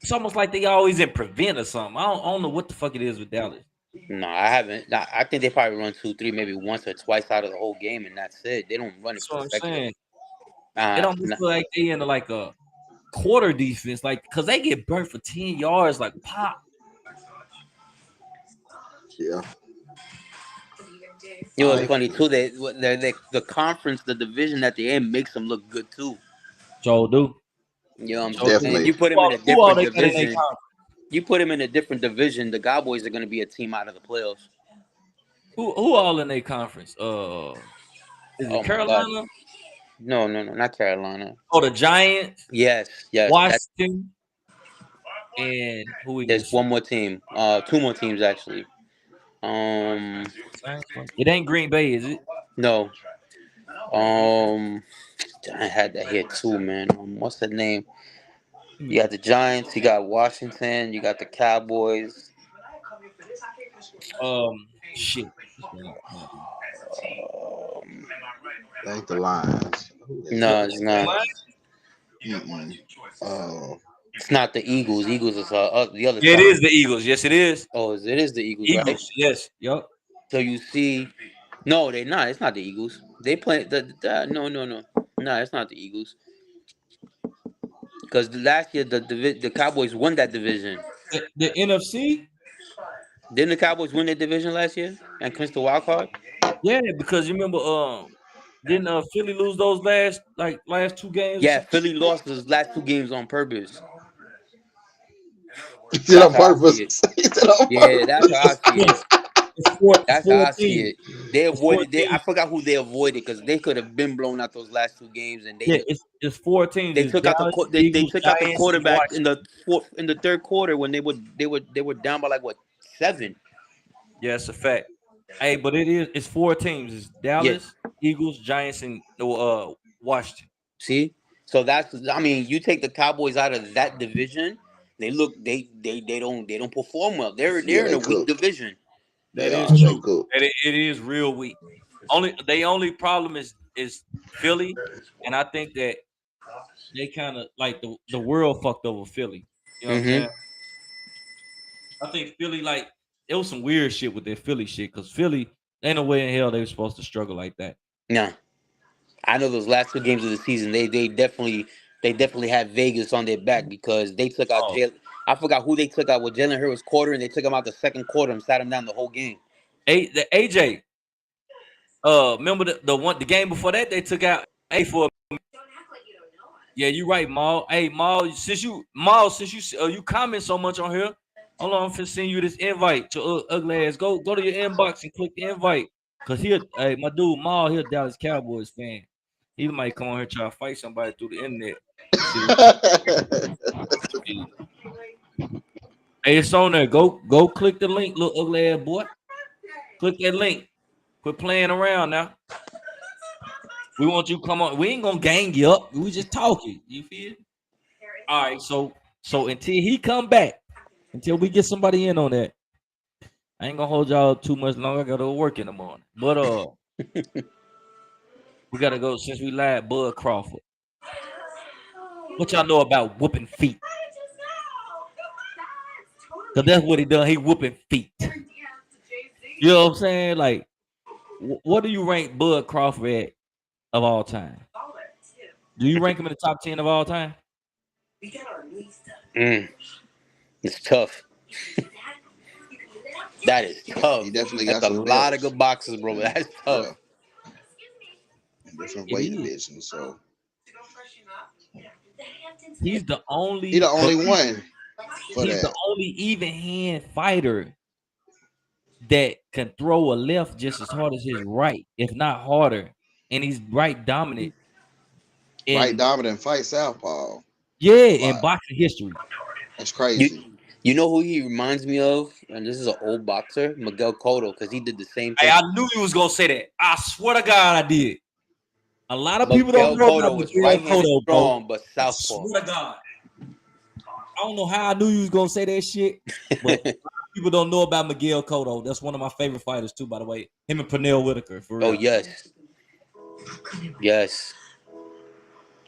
It's almost like they always in prevent or something. I don't know what the fuck it is with Dallas. no, I haven't. I think they probably run 2-3, maybe once or twice out of the whole game, and that's it. They don't run it That's what I'm consecutive. saying. It almost Nah, feel like they in like a quarter defense, like because they get burnt for 10 yards, like pop. Yeah. You know, All it's right. funny too. The conference, the division that they're in makes them look good too. So do. You know what I'm So do. saying? Definitely. You put them in a Who all different they got in their division. conference? You put them in a different division. The Cowboys are going to be a team out of the playoffs. Who all in their conference? Is it Oh my God! Carolina? No, no, no, not Carolina. Oh, the Giants, Yes, yes. That Washington, and who we there's missing? one more team. Two more teams actually. Um, Saints? It ain't Green Bay, is it? no. Um, I had that here too, man. What's the name? You got the Giants. You got Washington. You got the Cowboys. Shit. This one ain't coming up. Um, Thank the Lions. Who is The, no, it? it's not. Mm-mm. Uh, It's not the Eagles. Eagles is the other Yeah, it side. is the Eagles. Yes, it is. Oh, it is the Eagles, right? Eagles. Yes. Yup. So you see, no, they're not. It's not the Eagles. They play no, no, no, no. It's not the Eagles. Because last year the Cowboys won that division. The NFC. Didn't the Cowboys win that division last year and clinch the wild card? Yeah, because you remember, didn't Philly lose those last two games or Yeah, something? Philly lost those last two games on purpose. he did That's on how I purpose. see it. He did on Yeah, that's how I purpose. see it. Yes, it's four That's how four I see teams. it. They It's four avoided. I teams. forgot who they avoided because they could have been blown out those last two games, and Yeah, it's four teams. they It's took out Dallas, they Eagles, took out the Giants, and quarterback Washington. in the third quarter when they were down by like what 7. Yeah, it's a fact. Hey, but it's four teams. It's Yeah. Dallas, Eagles, Giants, and Washington. See, so that's I mean you take the Cowboys out of that division, they look they don't perform well. Yeah, They're in they a weak cooked. division. They That is are. They true. cooked. It is real weak. Only problem is Philly, and I think that they kind of like the world fucked over Philly. You know what I'm Mm-hmm. saying? I think Philly like it was some weird shit with their Philly shit because Philly ain't no way in hell they were supposed to struggle like that. Yeah, I know those last two games of the season they definitely had Vegas on their back because they took out Oh, Jalen. I forgot who they took out with Jalen Hurts quarter, and they took him out the second quarter and sat him down the whole game. the AJ. Remember the game before that they took out A for. Yeah, you right, Maul. Hey, Maul, you comment so much on here. Hold on, I'm finna send you this invite to ugly ass. Go to your inbox and click the invite. Cause hey, my dude Maul, he a Dallas Cowboys fan. He might come on here try to fight somebody through the internet. See what shit. Hey, it's on there. Go click the link, little ugly ass boy. Click that link. Quit playing around now. We want you to come on. We ain't gonna gang you up. We just talking. You feel? All right, so until he come back, until we get somebody in on that, I ain't gonna hold y'all too much longer. I gotta work in the morning. But we gotta go since we lied, Bud Crawford. What y'all know about whooping feet? Cause that's what he done. He whooping feet. You know what I'm saying? Like, what do you rank Bud Crawford at of all time? Do you rank him in the top 10 of all time? Mm, it's tough. That is tough. he definitely That's got a some lot of belts. good boxes, bro. That's tough. Yeah, different It weight is. divisions. So He's the he the only only one for he's the that. only even hand fighter that can throw a left just as hard as his right, if not harder. And he's right dominant Right in dominant fight southpaw a in lot. boxing history. That's You crazy. you know who he reminds me of, and this is an old boxer, Miguel Cotto, because he did the same Hey, thing. I knew you was gonna say that. I swear to God, I did. A lot of people don't Miguel know about Cotto was Miguel right-handed Cotto, bro. strong, but I southpaw. swear to God, I don't know how I knew you was gonna say that shit, but people don't know about Miguel Cotto. That's one of my favorite fighters too, by the way. Him and Pernell Whitaker, for Oh real. yes, yes.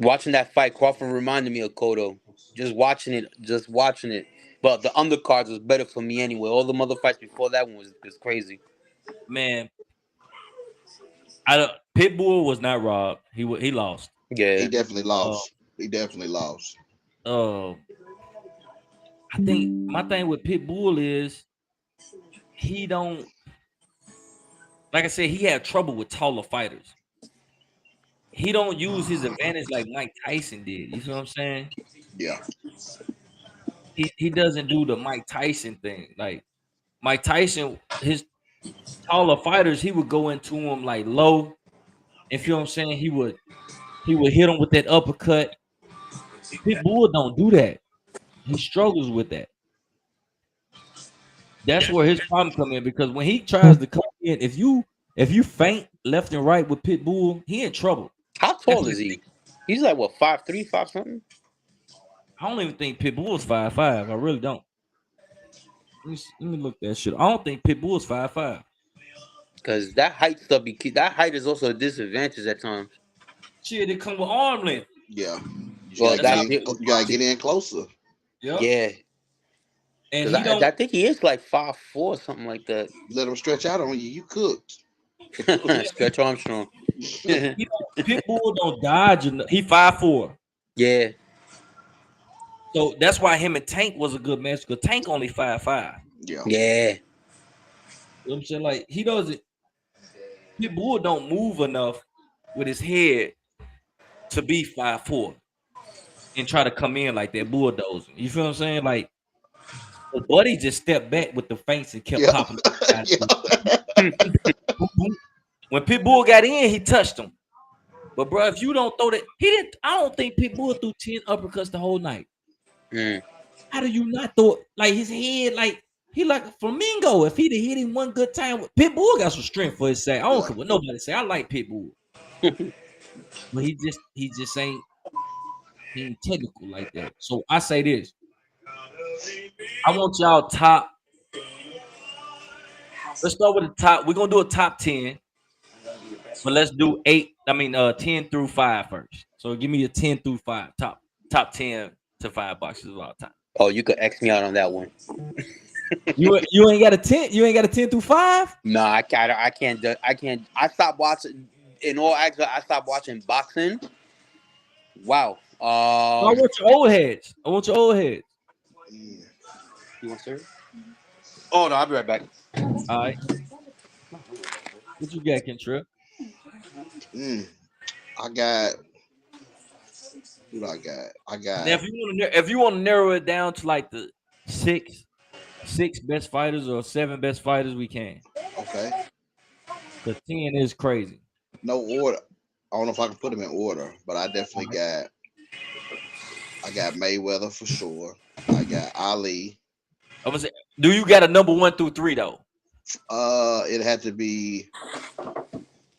Watching that fight, Crawford reminded me of Cotto. Just watching it. But the undercards was better for me anyway. All the mother fights before that one was crazy. Man, I don't, Pitbull was not robbed. He lost. He Yeah. definitely Uh, lost. He definitely lost. uh, I think my thing with Pitbull is he don't like I said, he had trouble with taller fighters. He don't use his advantage like Mike Tyson did. You feel what I'm saying? Yeah. He doesn't do the Mike Tyson thing. Like Mike Tyson, his taller fighters, he would go into him like low. And feel what I'm saying? He would hit him with that uppercut. Pitbull don't do that. He struggles with that. That's where his problem come in because when he tries to come in, if you feint left and right with Pitbull, he in trouble. How That's tall like is he? He's like what 5'3", 5 something. I don't even think Pitbull is 5'5". I really don't. Let me look that shit. I don't think Pitbull is 5'5". Because that height stuff, that height is also a disadvantage at times. Shit, it come with arm length. Yeah. Well, That's how that's You gotta get in closer. Yep. yeah. And Because he don't I think he is like 5'4", something like that. Let them stretch out on you. You cooked. Stretch Armstrong. Pitbull don't dodge enough. He 5'4". Yeah. So that's why him and Tank was a good match because Tank only 5'5". Yeah. Yeah. You know what I'm saying? Like he doesn't Pitbull don't move enough with his head to be 5'4" and try to come in like that bulldozing. You feel what I'm saying? Like the buddy just stepped back with the feints and kept Yeah. popping. Yeah. When Pitbull got in, he touched him. But bro, if you don't throw that, he didn't. I don't think Pitbull threw 10 uppercuts the whole night. Mm. How do you not throw like his head like he like a flamingo? If he'd have hit him one good time, Pitbull got some strength for his side. I don't care what nobody say. I like Pitbull, but he just ain't technical like that. So I say this: I want y'all top. Let's start with the top. We're gonna do a top 10, but let's do 10 through 5 first. So give me a 10 through 5 top 10 to 5 boxes of all time. Oh, you could X me out on that one. You ain't got a 10. You ain't got a 10 through 5. No, I can't. I stopped watching. In all actuality, I stopped watching boxing. Wow. I want your old heads. You want sir? Oh no, I'll be right back. All right. What you got, Kentrell? I got. What I got? I got. Now, if you want to narrow it down to like the six best fighters or 7 best fighters, we can. Okay. Because 10 is crazy. No order. I don't know if I can put them in order, but I definitely got. I got Mayweather for sure. I got Ali. I'm gonna say, do you got a number 1 through 3 though? It had to be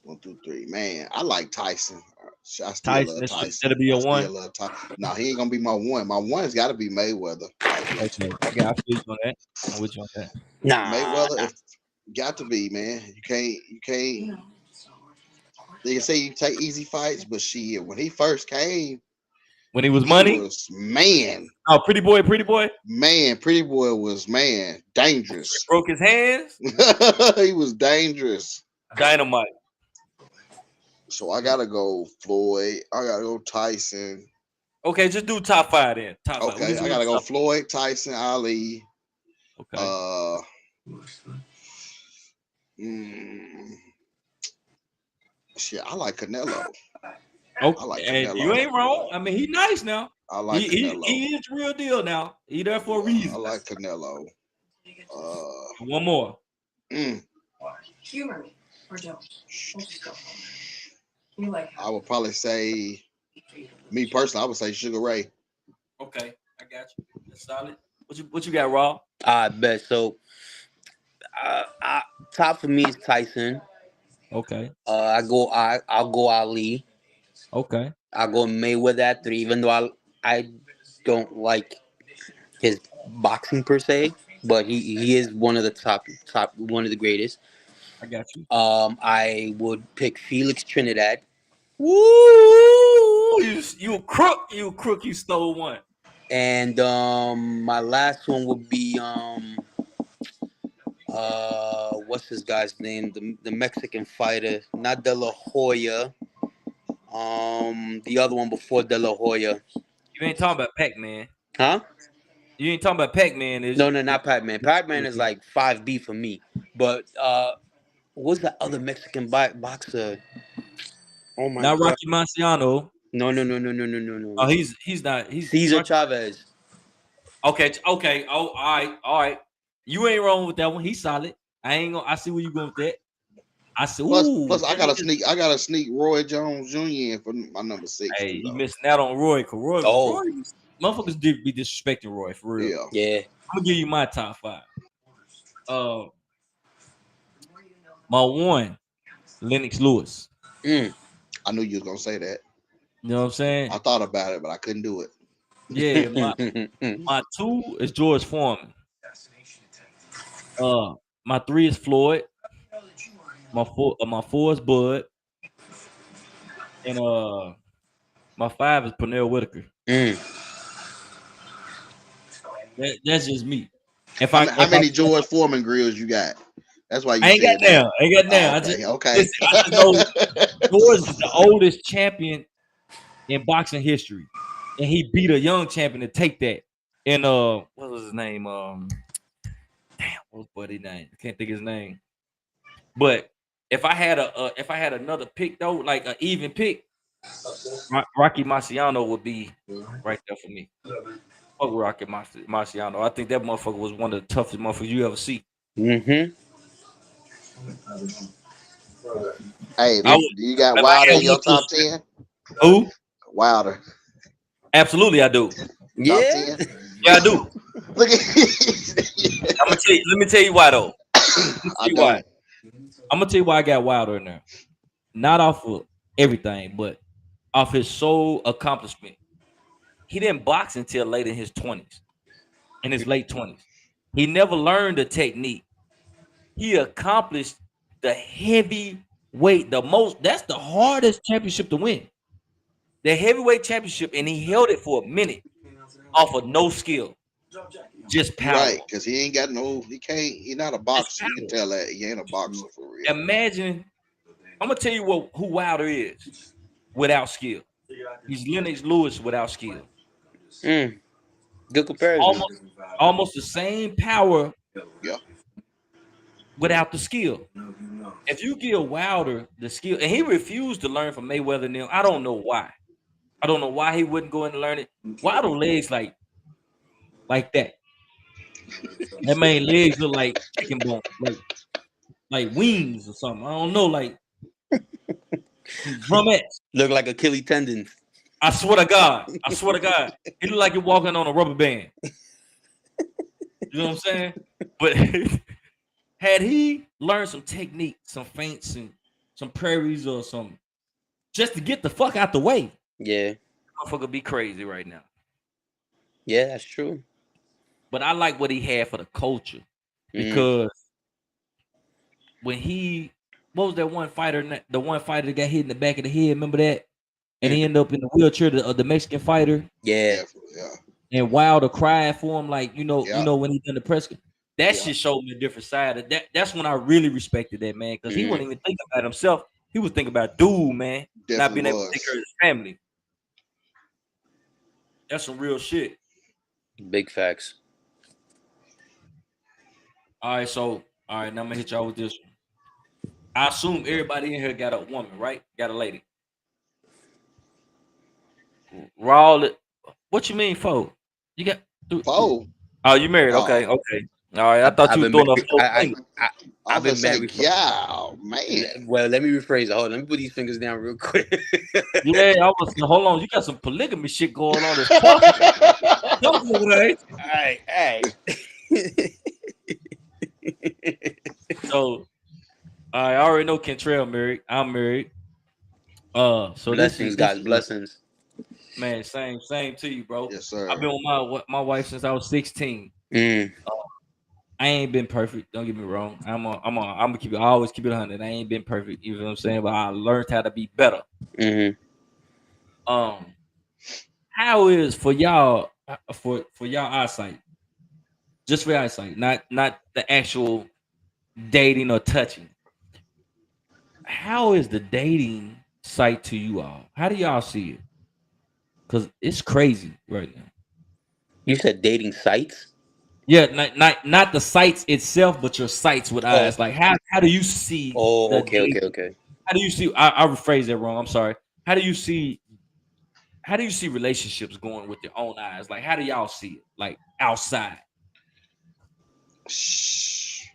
1 through 3. Man, I like Tyson. I still love Tyson. That'll be your 1. No, he ain't gonna be my 1. My 1's got to be Mayweather. Okay, I feel you on that. I'm with you on that. Nah, Mayweather, got to be, man. You can't. They can say you take easy fights, but when he first came, when he was money, man. Oh, pretty boy, man. Pretty boy was dangerous. He broke his hands. He was dangerous. Dynamite. So I gotta go Floyd. I gotta go Tyson. Okay, just do top 5 then. Top 5. Okay, I gotta go Floyd, Tyson, Ali. Okay. Shit, I like Canelo. Okay, I like Canelo. you ain't wrong. I mean, he nice now. I like Canelo. He is the real deal now. He there for a reason. I like Canelo. One more. Humor me or don't. We'll just go. You like? I would probably say, me personally, I would say Sugar Ray. Okay, I got you. That's solid. What you got, Raw? I bet. So, top for me is Tyson. Okay. I'll go Ali. Okay. I'll go Mayweather at 3, even though I don't like his boxing per se, but he is one of the top one of the greatest. I got you. I would pick Felix Trinidad. Woo! You crook! You stole one. And my last one would be what's this guy's name? The Mexican fighter, not De La Hoya. The other one before De La Hoya. You ain't talking about Pac-Man. Huh? You ain't talking about Pac-Man, is No, not Pac-Man. Pac-Man is like 5B for me. But What's that other Mexican boxer? Oh my Not god! Rocky Marciano. No. Oh, he's not. He's Cesar Rocky. Chavez. Okay. Oh, all right. You ain't wrong with that one. He's solid. I ain't gonna. I see where you going with that. I said, ooh, Plus, I got to sneak Roy Jones Jr. in for my number 6 hey, too, you though. missing out on Roy. Cause Oh motherfuckers did be disrespecting Roy for real. Yeah, yeah. I'm gonna give you my top 5. My 1, Lennox Lewis. Mm. I knew you was gonna say that. You know what I'm saying? I thought about it, but I couldn't do it. Yeah, my 2 is George Foreman. My 3 is Floyd. My 4 is Bud, and my 5 is Pernell Whitaker. Mm. That's just me. How many George Foreman grills you got? That's why you I ain't got said that. now. I ain't got now. Oh, I just okay. listen. I just know George is the oldest champion in boxing history, and he beat a young champion to take that. And what was his name? Damn, what was Buddy's name? I can't think of his name. But if I had another pick though, like an even pick, Rocky Marciano would be right there for me. Fuck Rocky Marciano. I think that motherfucker was one of the toughest motherfuckers you ever see. Mm-hmm. Hey, I do would, you got if I Wilder had in your one to top 10? who? Wilder. Absolutely, I do. Top Yeah. 10? Yeah, I do. Look at Let me tell you why though. I don't. I'm gonna tell you why I got Wilder in there. Not off of everything, but off his sole accomplishment. He didn't box until late in his 20s, in his late 20s. He never learned the technique. He accomplished the heavyweight, that's the hardest championship to win. The heavyweight championship, and he held it for a minute off of no skill, just You're power. right, because he ain't got no. He can't. He's not a Just boxer. You can power. tell that he ain't a boxer for real. Imagine, I'm gonna tell you who Wilder is without skill. He's Lennox Lewis without skill. Mm. Good comparison. Almost the same power Yeah. without the skill. If you give Wilder the skill, and he refused to learn from Mayweather and them, I don't know why. I don't know why he wouldn't go in and learn it. Wilder legs like that. That man legs look like chicken bone, like wings or something. I don't know, like drumettes. Look like Achilles tendons. I swear to God. He look like you're walking on a rubber band. You know what I'm saying? But had he learned some technique, some feints, and some prairies or something, just to get the fuck out the way, Yeah. motherfucker be crazy right now. Yeah, that's true. But I like what he had for the culture because when what was that one fighter? The one fighter that got hit in the back of the head. Remember that? And he ended up in the wheelchair. The Mexican fighter. Yeah. And Wilder cried for him, like you know when he done the press. That shit showed me a different side. Of that. That's when I really respected that man because he wasn't even thinking about himself. He was thinking about dude, man, not being able to take care of his family. That's some real shit. Big facts. All right, now I'm gonna hit y'all with this one. I assume everybody in here got a woman, right? Got a lady. Raw. What you mean, fo? You got Foe. Oh, you married? Okay. All right. I thought you were throwing I've been married. Yeah, man. Well, let me rephrase it. Hold on. Let me put these fingers down real quick. Yeah, I was. Hold on. You got some polygamy shit going on. Right? All right. So, I already know Kentrell married. I'm married. So blessings, guys. Blessings. Man, same to you, bro. Yes, sir. I've been with my wife since I was 16. I ain't been perfect. Don't get me wrong. I'm gonna keep it. I always keep it 100. I ain't been perfect. You know what I'm saying? But I learned how to be better. How is for y'all for y'all eyesight? Just for eyesight, not the actual dating or touching. How is the dating site to you all? How do y'all see it? Because it's crazy right now. You said dating sites? Yeah, not the sites itself, but your sites with eyes. Like how how do you see Oh, the okay, okay, dating? okay. How do you see? I rephrased that wrong. I'm sorry. How do you see? How do you see relationships going with your own eyes? Like, how do y'all see it? Like outside. Shh.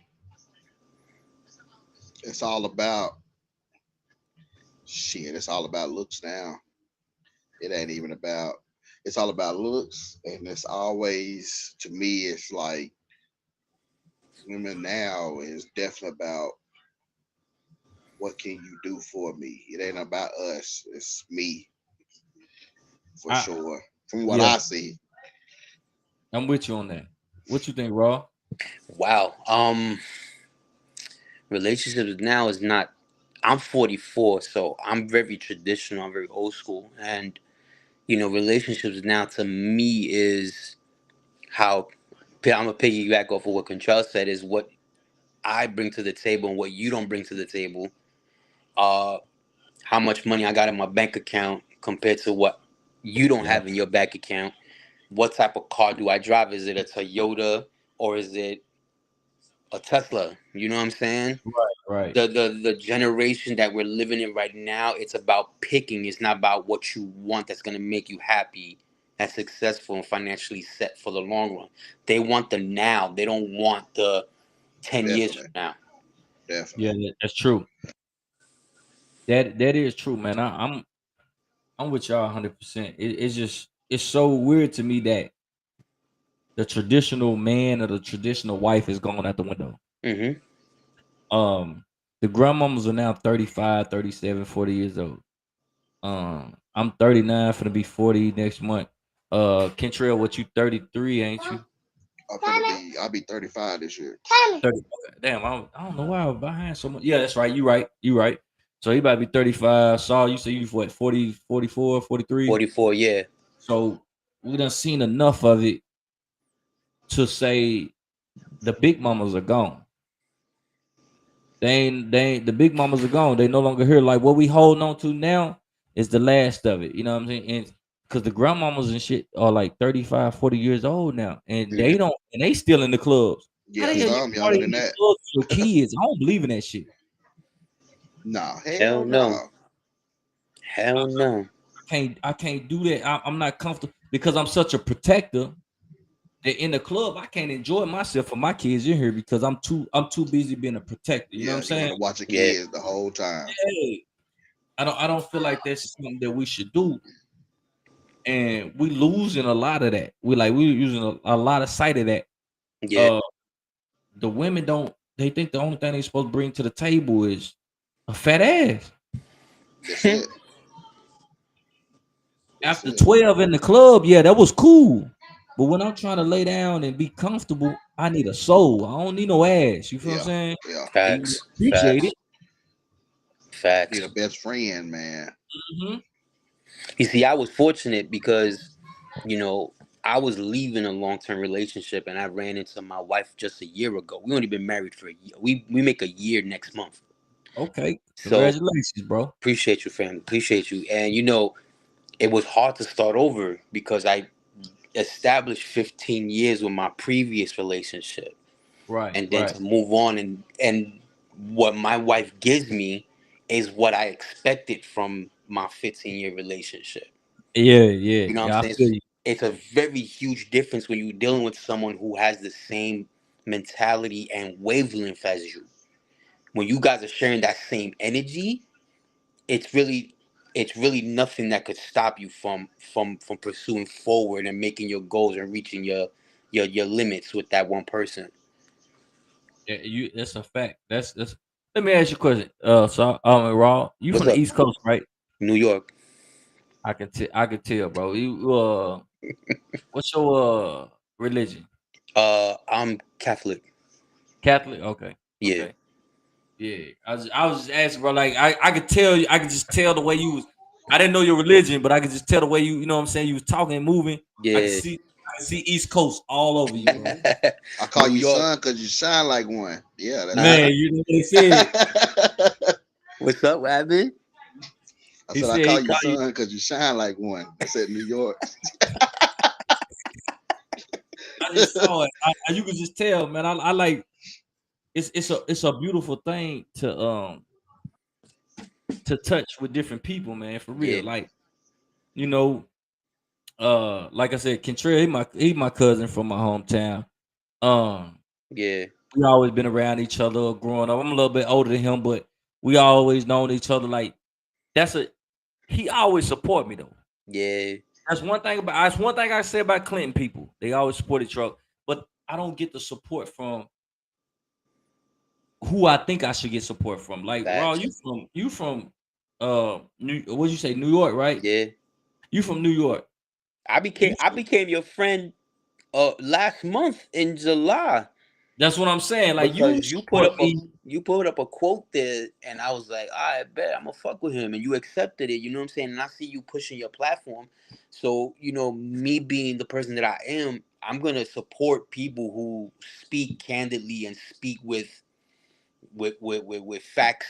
It's all about shit. It's all about looks now. It ain't even about. It's all about looks, and it's always to me. It's like women now is definitely about what can you do for me. It ain't about us. It's me for I sure. From what Yeah, I see, I'm with you on that. What you think, Raw? Wow. Relationships now is not. I'm 44, so I'm very traditional. I'm very old school, and relationships now to me is how I'm gonna piggyback off of what Contrell said is what I bring to the table and what you don't bring to the table. Uh, how much money I got in my bank account compared to what you don't Yeah. have in your bank account. What type of car do I drive? Is it a Toyota or is it a Tesla? You know what I'm saying? Right. Right. The generation that we're living in right now, it's about picking. It's not about what you want that's gonna make you happy and successful and financially set for the long run. They want the now. They don't want the 10 years from definitely, now. Yeah, definitely, that's true. That is true, man. I'm with y'all 100%. It's just it's so weird to me that the traditional man or the traditional wife is going out the window. Hmm. Um, the grandmamas are now 35, 37, 40 years old. I'm 39, finna be 40 next month. Kentrell, what you 33, ain't you? I'll be 35 this year. 30. Okay. Damn, I don't know why I was behind so much. Yeah, that's right. You right. You right. So he about to be 35. Saul, you say you what, 40, 44, 43? 44, yeah. So we done seen enough of it to say the big mamas are gone. They ain't the big mamas are gone. They no longer here. Like what we holding on to now is the last of it. You know what I'm saying? And because the grandmamas and shit are like 35, 40 years old now. And Hmm. they don't and they still in the clubs. How the Yeah, hell you some younger party than in the that. clubs with your kids? I don't believe in that shit. Nah, Hell hell no. no. Hell no. I can't do that. I'm not comfortable because I'm such a protector that in the club I can't enjoy myself for my kids in here because I'm too busy being a protector. You know what I'm Yeah, you want saying? to watch your Yeah. kids the whole time. Hey, I don't feel like that's something that we should do. And we losing a lot of that. We using a lot of sight of that. Yeah. Uh the women don't they think the only thing they supposed to bring to the table is a fat ass. That's it. That's After it. 12 in the club, yeah, that was cool. But when I'm trying to lay down and be comfortable, I need a soul. I don't need no ass. You feel what I'm Yeah, saying? yeah. And you Facts. appreciate Facts. it. Need Facts. a best friend, man. Hmm. You see, I was fortunate because, you know, I was leaving a long term relationship and I ran into my wife just a year ago. We only been married for a year. We make a year next month. Okay. So Congratulations, bro. appreciate you, fam. Appreciate you. And it was hard to start over because I established 15 years with my previous relationship. Right, And then right. to move on and what my wife gives me is what I expected from my 15-year relationship. Yeah, yeah, You know what I'm yeah. I saying? feel you. It's a very huge difference when you're dealing with someone who has the same mentality and wavelength as you. When you guys are sharing that same energy, it's really nothing that could stop you from pursuing forward and making your goals and reaching your limits with that one person. Yeah, that's a fact. That's let me ask you a question. So Raw, you What's from the up? East Coast, right? New York. I can tell, bro. You what's your religion? I'm Catholic. Catholic? Okay. Yeah. Okay. Yeah. I was just asking, bro. Like I could tell you, I could just tell the way you was. I didn't know your religion, but I could just tell the way you know what I'm saying, you was talking and moving. I could Yeah. see I could see East Coast all over you, bro. I call New you York. son because you shine like one. Yeah, that's Huh? Man, it. you know what he said? What's up, what happened? I He said I said he call you called you. son because you shine like one. I said New York. I just saw it. You could just tell, man. I like it's a beautiful thing to touch with different people, man, for real. Yeah, Like, you know, like I said, Kentrell, he my cousin from my hometown. Um, yeah, we always been around each other growing up. I'm a little bit older than him, but we always known each other. Like, that's a he always support me though. yeah. That's one thing I say about Clinton people. They always support each other, but I don't get the support from who I think I should get support from. Like, Raw, Facts. you from what you say, New York, right? Yeah. You from New York. You I became your friend last month in July That's what I'm saying. Like, you because support me. you put up a quote there, and I was like, I bet I'm gonna fuck with him, and you accepted it. You know what I'm saying? And I see you pushing your platform, so me being the person that I am, I'm gonna support people who speak candidly and speak with facts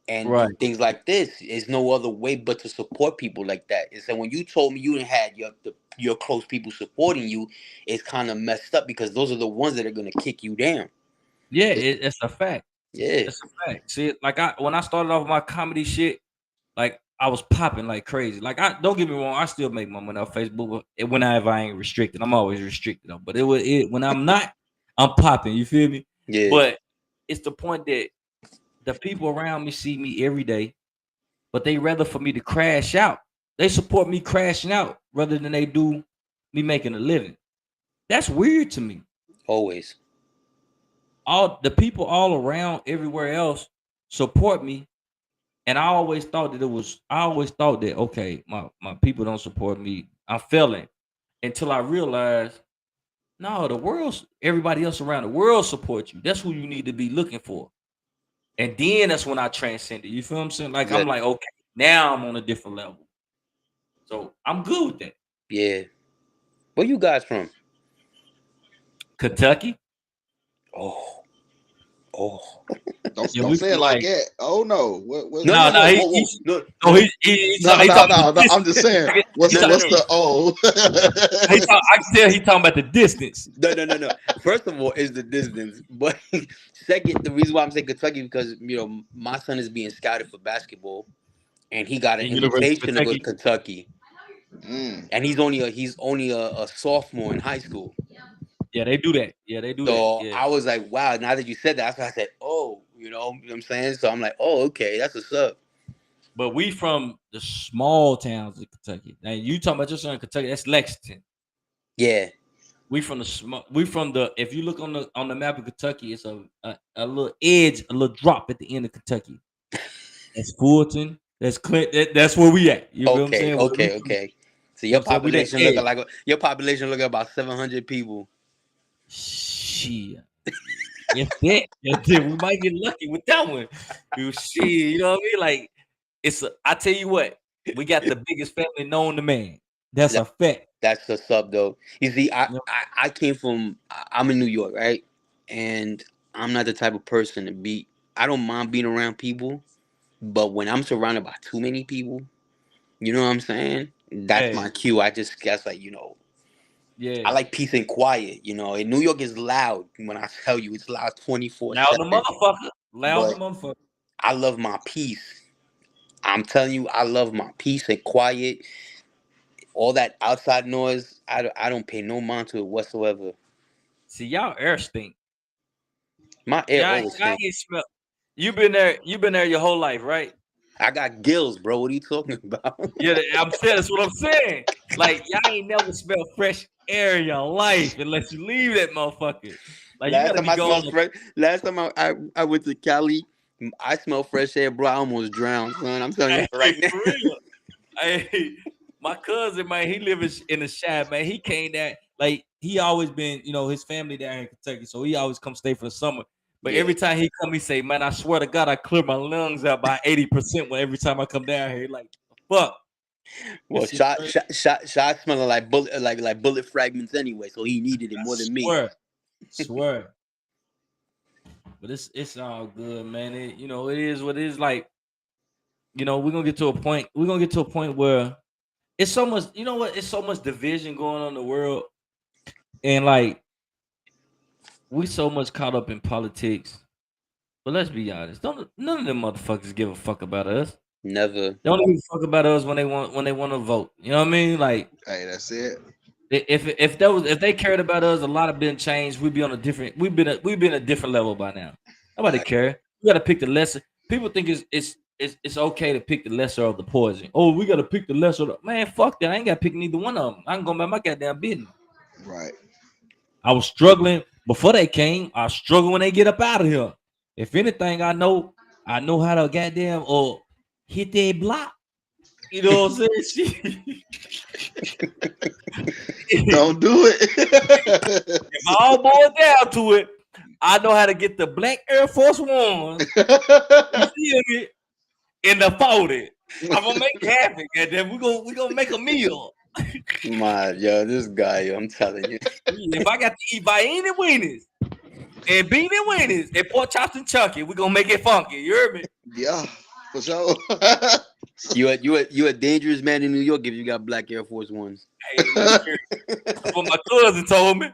and do Right. things like this. There's no other way but to support people like that. And so when you told me you didn't had your close people supporting you, it's kind of messed up because those are the ones that are gonna kick you down. Yeah, It's, it's a fact. yeah, It's a fact. See, like when I started off my comedy shit, like I was popping like crazy. Like, I don't get me wrong, I still make my money off Facebook, but whenever I ain't restricted, I'm always restricted though. But when I'm not, I'm popping. You feel me? yeah, But it's the point that the people around me see me every day, but they rather for me to crash out. They support me crashing out rather than they do me making a living. That's weird to me. always. All the people all around everywhere else support me, and I always thought that, okay, my people don't support me, I'm failing, until I realized, no, everybody else around the world supports you. That's who you need to be looking for. And then that's when I transcended. You feel what I'm saying? Like, I'm That, like, okay, now I'm on a different level. So I'm good with that. yeah. Where you guys from? Kentucky? Oh, oh. Don't Yeah, don't we say from it like like that. Oh no. No, no, no, no, no. he, Whoa, whoa. he's No, no, no, no he no talking no about no. the I'm just distance. saying. What's no, no, what's no. the oh? I can tell he talking about the distance. No, no, no, no. First of all, is the distance. But second, the reason why I'm saying Kentucky because my son is being scouted for basketball, and he got an In University of invitation to go to Kentucky. Kentucky, Mm. and he's only a sophomore in high school. Yeah, they do that. Yeah, they do that. So Yeah. I was like, wow. Now that you said that, that's why I said, oh, what I'm saying. So I'm like, oh, okay, that's what's up. But we from the small towns of Kentucky. Now you talking about your son in Kentucky, that's Lexington. Yeah, We from the if you look on the map of Kentucky, it's a little edge, a little drop at the end of Kentucky. That's Fulton. That's Clint. That's where we at. You feel what I'm okay, saying? We okay, from, you okay. So know what I'm saying? We that edge. your population looking about 700 people. Shit. If that, we might get lucky with that one. Shit, you know what I mean? Like, I tell you what, we got the biggest family known to man. That's a fact. That's what's up, though. You see, You know? I came from. I'm in New York, right? And I'm not the type of person to be. I don't mind being around people, but when I'm surrounded by too many people, you know what I'm saying? That's Hey, my cue. I just guess I yeah. like peace and quiet. And New York is loud. When I tell you, it's loud Loud the 24/7. motherfucker. Loud the But motherfucker. I love my peace. I'm telling you, I love my peace and quiet. All that outside noise, I don't pay no mind to it whatsoever. See, y'all air stink. My air always Y'all stinks. ain't smell. You been there your whole life, right? I got gills, bro. What are you talking about? Yeah, I'm saying that's what I'm saying. Like, y'all ain't never smelled fresh air in your life unless you leave that motherfucker. Like, you Last gotta time be I going. smelled fresh, last time I went to Cali, I smelled fresh air, bro. I almost drowned, son. I'm telling you Hey, that right for now. real. Hey, my cousin, man, he live in the shop, man. He came there, like, he always been, his family down in Kentucky, so he always come stay for the summer. But Yeah. every time he come, he say, man, I swear to God, I clear my lungs out by 80% when every time I come down here. Like, fuck. Well, This shit crazy. shot smelling like bullet fragments anyway, so he needed it I more than me. swear. But it's all good, man. It is what it is. Like, we're gonna get to a point. We're gonna get to a point where it's so much. You know what? It's so much division going on in the world, and like we so much caught up in politics. But let's be honest. None of them motherfuckers give a fuck about us. Never. They don't give a fuck about us when they want to vote. You know what I mean? Like Hey, that's it. if they cared about us, a lot have been changed. We'd be on a different. We've been a different level by now. Nobody care. You got to pick the lesser. People think it's okay to pick the lesser of the poison. Oh, we got to pick the lesser. Man, fuck that. I ain't got to pick neither one of them. I can go about my goddamn business. Right. I was struggling before they came. I struggle when they get up out of here. If anything, I know how to goddamn hit that block. You know what I'm saying? Don't do it. If I all boil down to it, I know how to get the black Air Force Ones. You feel me? In the 40. I'm gonna make it happen, and then we gonna make a meal. This guy, I'm telling you. If I got to eat by any wieners and beanie wieners and pork chops and chunky, we gonna make it funky. You heard me? Yeah, for sure. You a dangerous man in New York if you got black Air Force Ones. Hey, that's what my cousin told me.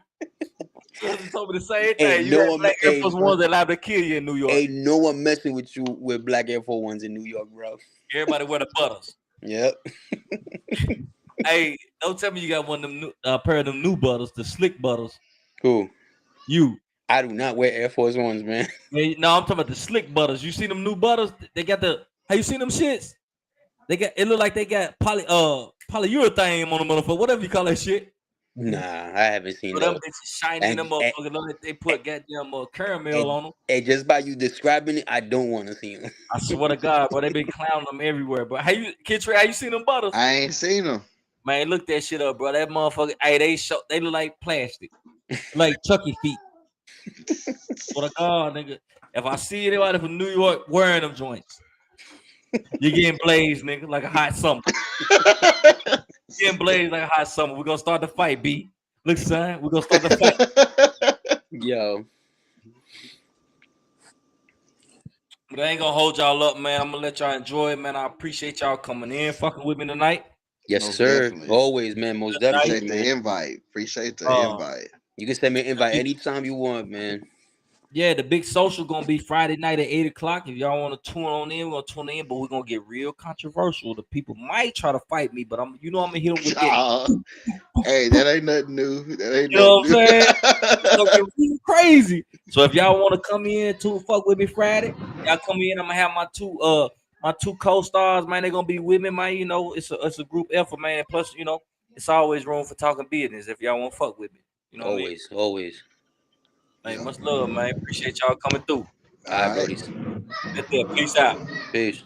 My cousin told me the same thing. You got black Air Force Ones that liable to kill you in New York. Ain't no one messing with you with black Air Force Ones in New York, bro. Everybody wear the butters. Yep. Hey, don't tell me you got one of them pair of them new butters, the slick butters. Who? You. I do not wear Air Force Ones, man. Hey, no, I'm talking about the slick butters. You see them new butters? They got the. Have you seen them shits? They got. It look like they got polyurethane on them, motherfucker. Whatever you call that shit. Nah, I haven't seen But them bitches shiny, them motherfuckers. Look like they put goddamn caramel on them. Hey, just by you describing it, I don't want to see them. I swear to God, bro, they been clowning them everywhere. But how you seen them butters? I ain't seen them. Man, look that shit up, bro. That motherfucker. Hey, they look like plastic, like Chucky feet. What a god, nigga. If I see anybody from New York wearing them joints, you're getting blazed, nigga, like a hot summer. Getting blazed like a hot summer. We're gonna start the fight, B. Look, son, we're gonna start the fight. Yo. But I ain't gonna hold y'all up, man. I'm gonna let y'all enjoy it, man. I appreciate y'all coming in, fucking with me tonight. Yes, Most sir. definitely. Always, man. Most definitely. Appreciate the invite. Appreciate the invite. You can send me an invite anytime you want, man. Yeah, the big social gonna be Friday night at 8:00. If y'all want to tune on in, we're gonna tune in, but we're gonna get real controversial. The people might try to fight me, but I'm gonna hit them with that. Hey, that ain't nothing new. That ain't You know what I'm saying? It's gonna get really crazy. So if y'all want to come in to fuck with me Friday, y'all come in. I'm gonna have my two co-stars, man. They're gonna be with me, man. You know, it's a group effort, man. Plus, you know, it's always room for talking business if y'all want to fuck with me. You know always, what I mean? always. Hey, much love, man. Appreciate y'all coming through. All right, buddies. Peace out. Peace.